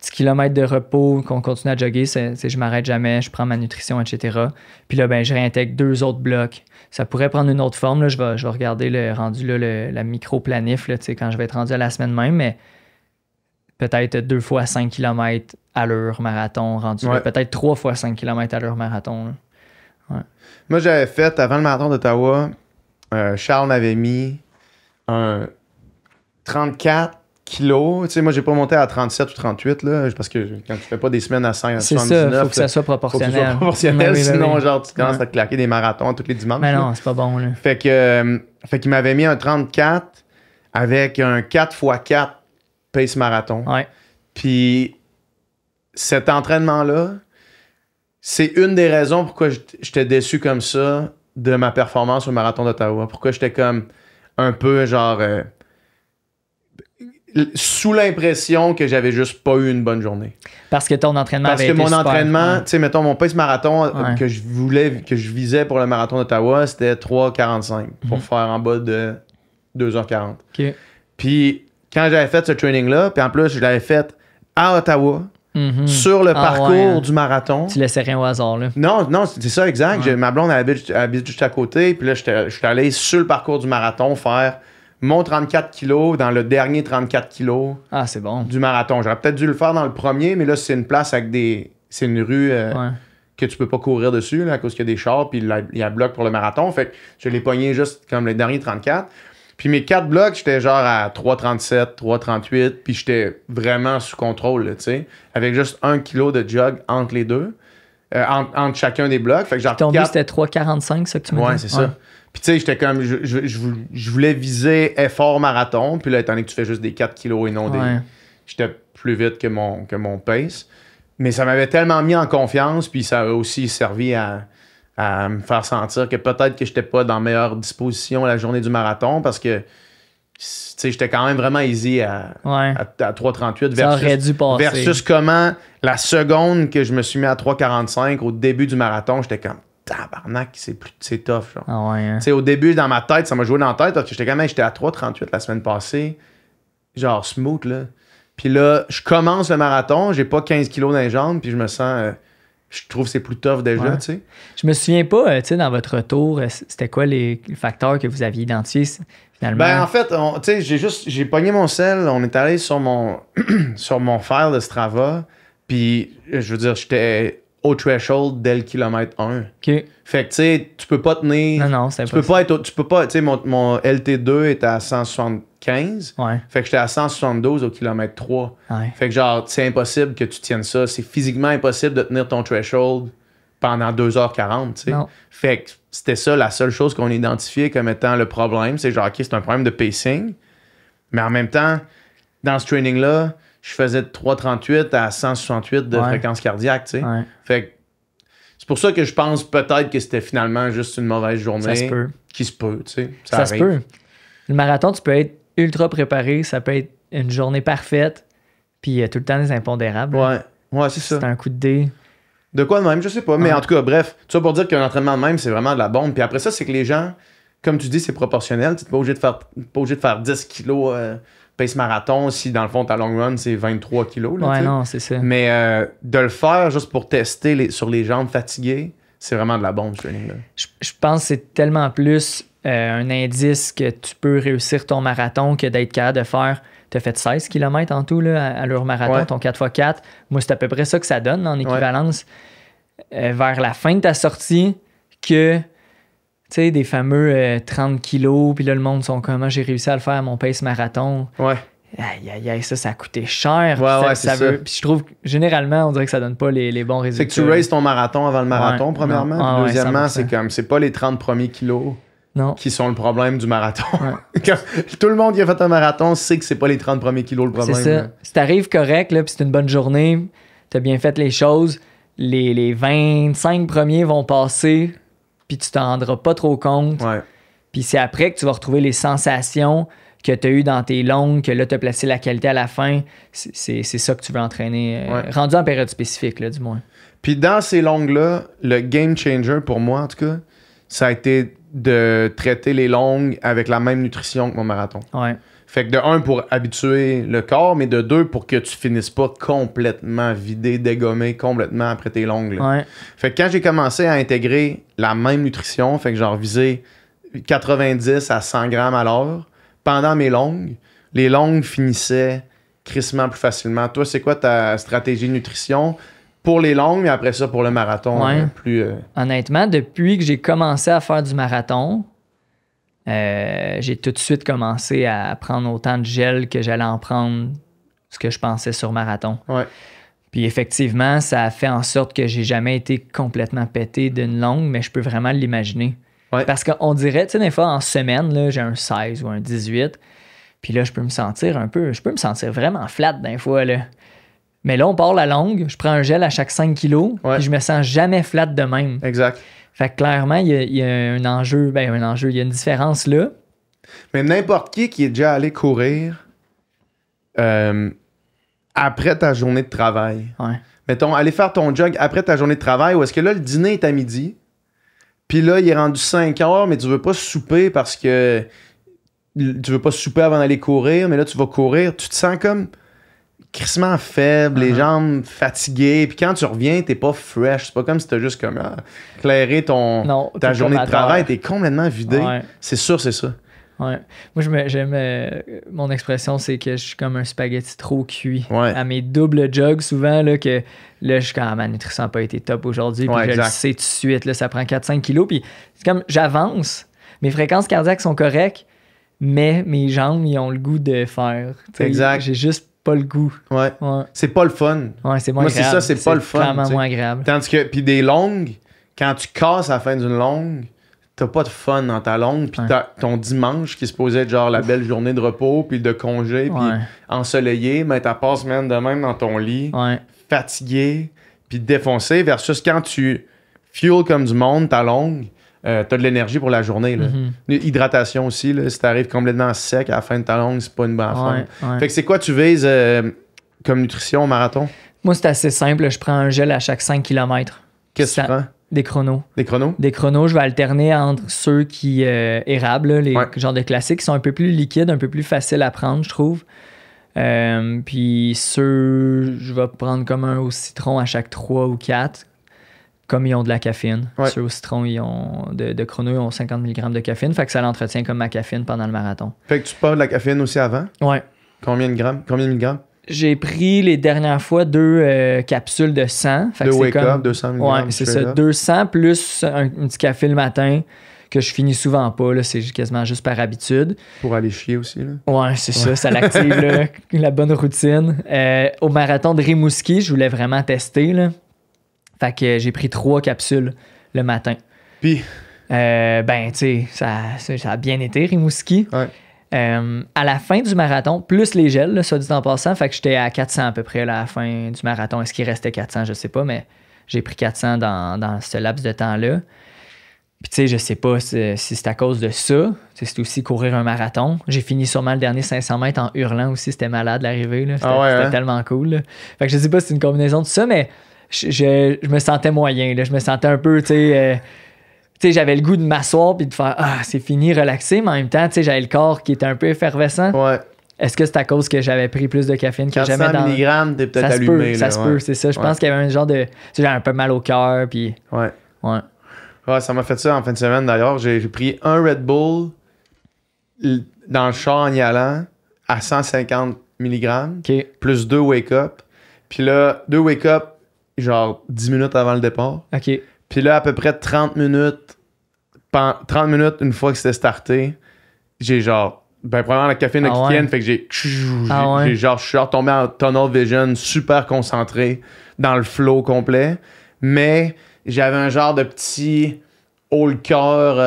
Speaker 3: 10 kilomètres de repos, qu'on continue à jogger, c'est je m'arrête jamais, je prends ma nutrition, etc. Puis là, je réintègre 2 autres blocs. Ça pourrait prendre une autre forme. Là. Je vais regarder la micro-planif là, quand je vais être rendu à la semaine même, mais peut-être 2 fois 5 km allure marathon rendu.
Speaker 1: Ouais.
Speaker 3: Là. Peut-être 3 fois 5 km allure marathon. Là.
Speaker 1: Moi, j'avais fait, avant le marathon d'Ottawa, Charles m'avait mis un 34 kilos. Tu sais, moi, j'ai pas monté à 37 ou 38, là, parce que quand tu fais pas des semaines à 5,
Speaker 3: C'est
Speaker 1: 79,
Speaker 3: ça, il faut que ça soit
Speaker 1: faut que
Speaker 3: proportionnel.
Speaker 1: ce soit proportionnel,
Speaker 3: Oui,
Speaker 1: sinon,
Speaker 3: oui.
Speaker 1: genre, tu commences
Speaker 3: Ouais.
Speaker 1: à te claquer des marathons tous les dimanches.
Speaker 3: Mais
Speaker 1: là.
Speaker 3: non, c'est pas bon. Là.
Speaker 1: Fait qu'il m'avait mis un 34 avec un 4x4 pace marathon.
Speaker 3: Ouais.
Speaker 1: Puis cet entraînement-là, c'est une des raisons pourquoi j'étais déçu comme ça de ma performance au marathon d'Ottawa. Pourquoi j'étais comme un peu genre sous l'impression que j'avais juste pas eu une bonne journée.
Speaker 3: Parce que ton entraînement
Speaker 1: Parce
Speaker 3: avait
Speaker 1: que
Speaker 3: été
Speaker 1: mon
Speaker 3: super.
Speaker 1: entraînement,
Speaker 3: Ouais.
Speaker 1: tu sais, mettons, mon pace marathon
Speaker 3: Ouais.
Speaker 1: que je visais pour le marathon d'Ottawa, c'était 3,45 pour faire en bas de 2h40.
Speaker 3: OK.
Speaker 1: Puis quand j'avais fait ce training-là, puis en plus, je l'avais fait à Ottawa,
Speaker 3: Mhm.
Speaker 1: sur le parcours
Speaker 3: ouais, hein.
Speaker 1: du marathon.
Speaker 3: Tu laissais rien au hasard, là.
Speaker 1: Non, c'est ça, exact.
Speaker 3: Ouais.
Speaker 1: Ma blonde habite juste à côté, puis là, je suis allé sur le parcours du marathon faire mon 34 kilos dans le dernier 34 kilos
Speaker 3: Ah, c'est bon.
Speaker 1: du marathon. J'aurais peut-être dû le faire dans le premier, mais là, c'est une place avec c'est une rue
Speaker 3: Ouais.
Speaker 1: que tu peux pas courir dessus, là, à cause qu'il y a des chars, puis il y a un bloc pour le marathon. Fait que je l'ai pogné juste comme le dernier 34. Puis mes 4 blocs, j'étais genre à 3,37, 3,38, puis j'étais vraiment sous contrôle, là, tu sais, avec juste 1 kilo de jog entre les deux, entre chacun des blocs. Fait que genre
Speaker 3: Ton but,
Speaker 1: 4...
Speaker 3: c'était 3,45, ça que tu me dis?
Speaker 1: Ouais, c'est ça. Puis tu sais, j'étais comme, je voulais viser effort marathon, puis là, étant donné que tu fais juste des 4 kilos et non des...
Speaker 3: Ouais.
Speaker 1: J'étais plus vite que mon pace. Mais ça m'avait tellement mis en confiance, puis ça a aussi servi à me faire sentir que peut-être que j'étais pas dans meilleure disposition la journée du marathon, parce que, tu sais, j'étais quand même vraiment easy à 3,38
Speaker 3: Ça aurait dû passer.
Speaker 1: versus comment la seconde que je me suis mis à 3,45 au début du marathon, j'étais comme tabarnak, c'est tough, genre.
Speaker 3: Ah ouais, hein.
Speaker 1: Tu sais, au début, dans ma tête, ça m'a joué dans la tête parce que j'étais à 3,38 la semaine passée. Genre smooth, là. Puis là, je commence le marathon, j'ai pas 15 kilos dans les jambes, puis je me sens... je trouve que c'est plus tough déjà,
Speaker 3: Ouais.
Speaker 1: tu sais.
Speaker 3: Je me souviens pas, tu sais, dans votre retour, c'était quoi les facteurs que vous aviez identifiés, finalement?
Speaker 1: Ben, en fait, tu sais, j'ai pogné mon sel, on est allé sur mon file de Strava, puis, je veux dire, j'étais au threshold dès le kilomètre 1.
Speaker 3: OK.
Speaker 1: Fait que, tu sais, tu peux pas tenir...
Speaker 3: Non, c'était
Speaker 1: Tu peux pas, tu sais, mon LT2 était à 175.
Speaker 3: Ouais.
Speaker 1: Fait que j'étais à 172 au kilomètre 3.
Speaker 3: Ouais.
Speaker 1: Fait que genre, c'est impossible que tu tiennes ça. C'est physiquement impossible de tenir ton threshold pendant 2h40, tu sais.
Speaker 3: Non.
Speaker 1: Fait que c'était ça la seule chose qu'on identifiait comme étant le problème. C'est genre, OK, c'est un problème de pacing. Mais en même temps, dans ce training-là, je faisais de 3,38 à 168 de
Speaker 3: Ouais.
Speaker 1: fréquence cardiaque, tu sais.
Speaker 3: Ouais.
Speaker 1: Fait que c'est pour ça que je pense peut-être que c'était finalement juste une mauvaise journée.
Speaker 3: Ça se peut.
Speaker 1: Qui se peut, tu sais.
Speaker 3: Ça se
Speaker 1: arrive.
Speaker 3: peut. Le marathon, tu peux être ultra préparé, ça peut être une journée parfaite, puis il y a tout le temps des impondérables.
Speaker 1: Ouais, c'est ça.
Speaker 3: C'est un coup de dé.
Speaker 1: De quoi de même, je sais pas. Mais
Speaker 3: Ouais.
Speaker 1: en tout cas, bref, tout ça pour dire qu'un entraînement de même, c'est vraiment de la bombe. Puis après ça, c'est que les gens, comme tu dis, c'est proportionnel. Tu n'es pas obligé de faire 10 kilos pace marathon si dans le fond ta long run c'est 23 kilos. Là,
Speaker 3: ouais, non, c'est ça.
Speaker 1: Mais de le faire juste pour tester sur les jambes fatiguées, c'est vraiment de la bombe, ce training-là.
Speaker 3: Je pense que c'est tellement plus un indice que tu peux réussir ton marathon que d'être capable de faire. Tu as fait 16 km en tout là, à l'Euromarathon, ton 4x4. Moi, c'est à peu près ça que ça donne en équivalence. Vers la fin de ta sortie, que tu sais, des fameux 30 kilos, puis là, le monde sont comment j'ai réussi à le faire à mon pace marathon.
Speaker 1: Ouais.
Speaker 3: Aïe, ça a coûté cher.
Speaker 1: C'est ça.
Speaker 3: Puis je trouve que généralement, on dirait que ça donne pas les bons résultats.
Speaker 1: C'est que tu races ton marathon avant le marathon, premièrement. Deuxièmement, c'est pas les 30 premiers kilos qui sont le problème du marathon. Tout le monde qui a fait un marathon sait que c'est pas les 30 premiers kilos le problème.
Speaker 3: C'est ça. Si t'arrives correct, là, puis c'est une bonne journée, t'as bien fait les choses, les 25 premiers vont passer, puis tu t'en rendras pas trop compte.
Speaker 1: Ouais.
Speaker 3: Puis c'est après que tu vas retrouver les sensations que tu as eues dans tes longues, que là, tu as placé la qualité à la fin. C'est ça que tu veux entraîner, rendu en période spécifique, là, du moins.
Speaker 1: Puis dans ces longues-là, le game changer pour moi, en tout cas, ça a été de traiter les longues avec la même nutrition que mon marathon.
Speaker 3: Ouais.
Speaker 1: Fait que de un, pour habituer le corps, mais de deux, pour que tu finisses pas complètement vidé, dégommé complètement après tes longues. Là.
Speaker 3: Ouais.
Speaker 1: Fait que quand j'ai commencé à intégrer la même nutrition, fait que genre visé 90 à 100 grammes à l'heure, pendant mes longues, les longues finissaient crissement plus facilement. Toi, c'est quoi ta stratégie de nutrition pour les longues, mais après ça, pour le marathon? Plus.
Speaker 3: Honnêtement, depuis que j'ai commencé à faire du marathon, j'ai tout de suite commencé à prendre autant de gel que j'allais en prendre ce que je pensais sur marathon.
Speaker 1: Ouais.
Speaker 3: Puis effectivement, ça a fait en sorte que j'ai jamais été complètement pété d'une longue, mais je peux vraiment l'imaginer.
Speaker 1: Ouais.
Speaker 3: Parce qu'on dirait, tu sais, des fois, en semaine, là, j'ai un 16 ou un 18. Puis là, je peux me sentir vraiment flat des fois, là. Mais là, on part la longue, je prends un gel à chaque 5 kilos, puis je me sens jamais flat de même.
Speaker 1: Exact.
Speaker 3: Fait que clairement, il y a un enjeu, il y a une différence là.
Speaker 1: Mais n'importe qui est déjà allé courir après ta journée de travail.
Speaker 3: Ouais.
Speaker 1: Mettons, aller faire ton jog après ta journée de travail, ou est-ce que là, le dîner est à midi, puis là, il est rendu 5 heures, mais tu veux pas souper parce que tu veux pas souper avant d'aller courir, mais là, tu vas courir, tu te sens comme crissement faible, les jambes fatiguées, puis quand tu reviens, t'es pas fresh. C'est pas comme si t'as juste comme éclairé ta journée de travail, t'es complètement vidé.
Speaker 3: Ouais.
Speaker 1: C'est sûr, c'est ça.
Speaker 3: Ouais. Moi, j'aime mon expression, c'est que je suis comme un spaghetti trop cuit.
Speaker 1: Ouais.
Speaker 3: À mes doubles jogs, souvent, là, que là, je suis quand ma nutrition n'a pas été top aujourd'hui, puis je le sais tout de suite, là, ça prend 4-5 kilos, puis c'est comme j'avance, mes fréquences cardiaques sont correctes, mais mes jambes, ils ont le goût de faire.
Speaker 1: Exact.
Speaker 3: J'ai juste pas le goût.
Speaker 1: Ouais. C'est pas le fun.
Speaker 3: Ouais, c'est moins
Speaker 1: Moi,
Speaker 3: agréable.
Speaker 1: c'est ça, c'est pas le fun.
Speaker 3: Clairement moins agréable.
Speaker 1: Tandis que, puis des longues, quand tu casses à la fin d'une longue, t'as pas de fun dans ta longue, puis ton dimanche qui se posait être genre la belle journée de repos, puis de congé, puis ensoleillé, mais t'as pas semaine de même dans ton lit, fatigué, puis défoncé, versus quand tu fuel comme du monde ta longue, t'as de l'énergie pour la journée. Là. Hydratation aussi, là, si t'arrives complètement sec à la fin de ta longue, c'est pas une bonne affaire. Fait que c'est quoi tu vises comme nutrition au marathon?
Speaker 3: Moi, c'est assez simple. Je prends un gel à chaque 5 km.
Speaker 1: Qu'est-ce que tu prends?
Speaker 3: Des chronos.
Speaker 1: Des chronos? Des
Speaker 3: chronos, je vais alterner entre ceux qui érables, là, les genres de classiques, qui sont un peu plus liquides, un peu plus faciles à prendre, je trouve. Puis ceux, je vais prendre comme un au citron à chaque 3 ou 4, comme ils ont de la caféine. Ceux au citron, ils ont de chrono, ils ont 50 mg de caféine, fait que ça l'entretient comme ma caféine pendant le marathon.
Speaker 1: Fait que tu prends de la caféine aussi avant?
Speaker 3: Ouais.
Speaker 1: Combien de grammes? Combien de milligrammes?
Speaker 3: J'ai pris les dernières fois 2 capsules de 100. Fait
Speaker 1: de
Speaker 3: que
Speaker 1: Wake
Speaker 3: comme,
Speaker 1: Up, 200 mg.
Speaker 3: Ouais, c'est ça. 200 plus un petit café le matin que je finis souvent pas. Là, c'est quasiment juste par habitude.
Speaker 1: Pour aller chier aussi. Là.
Speaker 3: Ouais, c'est ça l'active là, la bonne routine. Au marathon de Rimouski, je voulais vraiment tester. Là. Fait que j'ai pris 3 capsules le matin.
Speaker 1: Puis?
Speaker 3: Tu sais, ça a bien été, Rimouski.
Speaker 1: Ouais.
Speaker 3: À la fin du marathon, plus les gels, là, soit dit en passant, fait que j'étais à 400 à peu près à la fin du marathon. Est-ce qu'il restait 400? Je sais pas, mais j'ai pris 400 dans ce laps de temps-là. Puis tu sais, je sais pas si c'est à cause de ça. C'est aussi courir un marathon. J'ai fini sûrement le dernier 500 mètres en hurlant aussi. C'était malade l'arrivée. Là. C'était tellement cool. Là. Fait que je sais pas si c'est une combinaison de ça, mais je me sentais moyen. Là. Je me sentais un peu, tu sais... Tu sais, j'avais le goût de m'asseoir puis de faire c'est fini, relaxer, mais en même temps, tu sais, j'avais le corps qui était un peu effervescent.
Speaker 1: Ouais.
Speaker 3: Est-ce que c'est à cause que j'avais pris plus de caféine que
Speaker 1: 400
Speaker 3: jamais dans...
Speaker 1: mg, t'es peut-être
Speaker 3: Ça se
Speaker 1: allumé.
Speaker 3: peut,
Speaker 1: là,
Speaker 3: ça se peut, c'est ça. Je pense qu'il y avait un genre de... Tu sais, j'avais un peu mal au cœur, puis...
Speaker 1: Ouais.
Speaker 3: Ouais.
Speaker 1: Ouais, ça m'a fait ça en fin de semaine d'ailleurs. J'ai pris un Red Bull dans le char en y allant à 150 mg,
Speaker 3: OK.
Speaker 1: plus 2 wake-up. Puis là, 2 wake-up, genre 10 minutes avant le départ.
Speaker 3: OK.
Speaker 1: Puis là, à peu près 30 minutes, une fois que c'était starté, j'ai genre... Ben, premièrement, la caféine a kické in, fait que je suis retombé en tunnel vision, super concentré dans le flow complet. Mais j'avais un genre de petit haut le cœur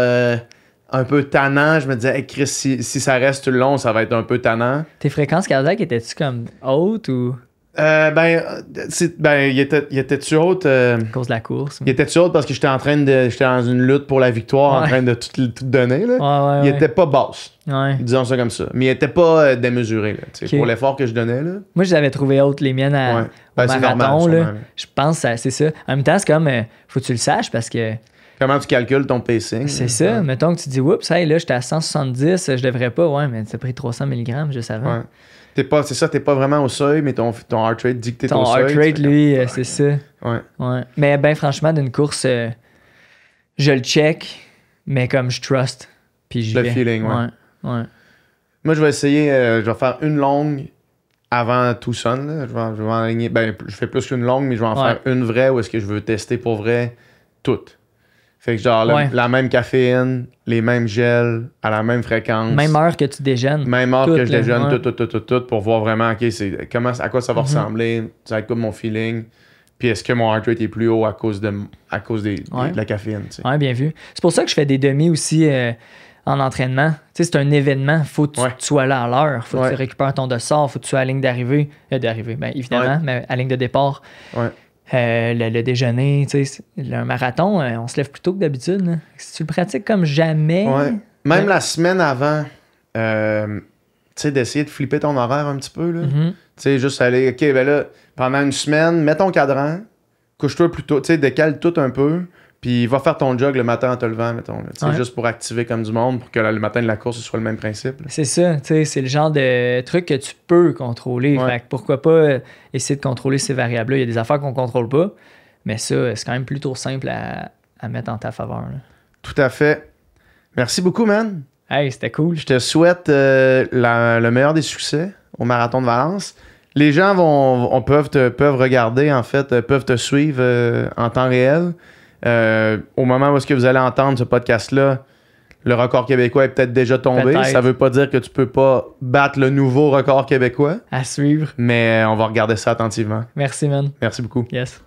Speaker 1: un peu tannant. Je me disais, hey, Chris, si ça reste tout le long, ça va être un peu tannant.
Speaker 3: Tes fréquences cardiaques étaient-tu comme hautes ou...
Speaker 1: Il était-tu haute?
Speaker 3: À cause de la course?
Speaker 1: Il était-tu haute parce que j'étais dans une lutte pour la victoire, en train de tout donner. Là. Il était pas basse.
Speaker 3: Ouais.
Speaker 1: Disons ça comme ça. Mais il était pas démesuré. Là,
Speaker 3: Okay.
Speaker 1: Pour l'effort que je donnais. Là.
Speaker 3: Moi, je les avais trouvées hautes, les miennes, au
Speaker 1: c'est
Speaker 3: marathon.
Speaker 1: normal,
Speaker 3: Là. Je pense que c'est ça. En même temps, c'est comme... faut que tu le saches parce que...
Speaker 1: Comment tu calcules ton pacing?
Speaker 3: C'est ça.
Speaker 1: Ouais.
Speaker 3: Mettons que tu dis, oups, hey, là, j'étais à 170, je devrais pas. Ouais, mais tu as pris 300 mg juste avant.
Speaker 1: Ouais. T'es pas vraiment au seuil, mais ton heart rate dit que t'es
Speaker 3: Ton
Speaker 1: au seuil.
Speaker 3: heart rate, lui, c'est ça.
Speaker 1: Ouais.
Speaker 3: Mais ben franchement, d'une course, je le check, mais comme je trust. Puis j'y
Speaker 1: Le
Speaker 3: vais.
Speaker 1: feeling, ouais.
Speaker 3: Ouais.
Speaker 1: Moi, je vais essayer, je vais faire une longue avant Tucson. Là. Je vais m'enligner. Ben, je fais plus qu'une longue, mais je vais en faire une vraie où est-ce que je veux tester pour vrai toutes. Fait que genre la même caféine, les mêmes gels, à la même fréquence.
Speaker 3: Même heure que tu déjeunes.
Speaker 1: Même heure que je déjeune,
Speaker 3: ouais.
Speaker 1: tout, pour voir vraiment, OK, à quoi ça va ressembler, ça va être comme mon feeling, puis est-ce que mon heart rate est plus haut à cause de la caféine, tu sais.
Speaker 3: Ouais, bien vu. C'est pour ça que je fais des demi aussi en entraînement. Tu sais, c'est un événement, faut que tu sois là à l'heure, faut que tu récupères ton dossard, faut que tu sois à la ligne d'arrivée, bien évidemment, mais à la ligne de départ.
Speaker 1: Ouais.
Speaker 3: Le déjeuner, tu sais, un marathon, on se lève plus tôt que d'habitude. Là. Si tu le pratiques comme jamais...
Speaker 1: Ouais. Même la semaine avant, tu sais, d'essayer de flipper ton horaire un petit peu, là. Tu sais, juste aller, OK, ben là, pendant une semaine, mets ton cadran, couche-toi plus tôt, tu sais, décale tout un peu, puis va faire ton jog le matin en te levant, mettons, là, tu sais, juste pour activer comme du monde, pour que le matin de la course, ce soit le même principe. Là.
Speaker 3: C'est ça, tu sais, c'est le genre de truc que tu peux contrôler. Fait que pourquoi pas essayer de contrôler ces variables-là. Il y a des affaires qu'on contrôle pas, mais ça, c'est quand même plutôt simple à mettre en ta faveur. Là.
Speaker 1: Tout à fait. Merci beaucoup, man.
Speaker 3: Hey, c'était cool.
Speaker 1: Je te souhaite le meilleur des succès au Marathon de Valence. Les gens peuvent regarder, en fait, peuvent te suivre en temps réel. Au moment où est-ce que vous allez entendre ce podcast-là, le record québécois est peut-être déjà tombé.
Speaker 3: Peut-être.
Speaker 1: Ça veut pas dire que tu peux pas battre le nouveau record québécois.
Speaker 3: À suivre.
Speaker 1: Mais on va regarder ça attentivement.
Speaker 3: Merci, man.
Speaker 1: Merci beaucoup.
Speaker 3: Yes.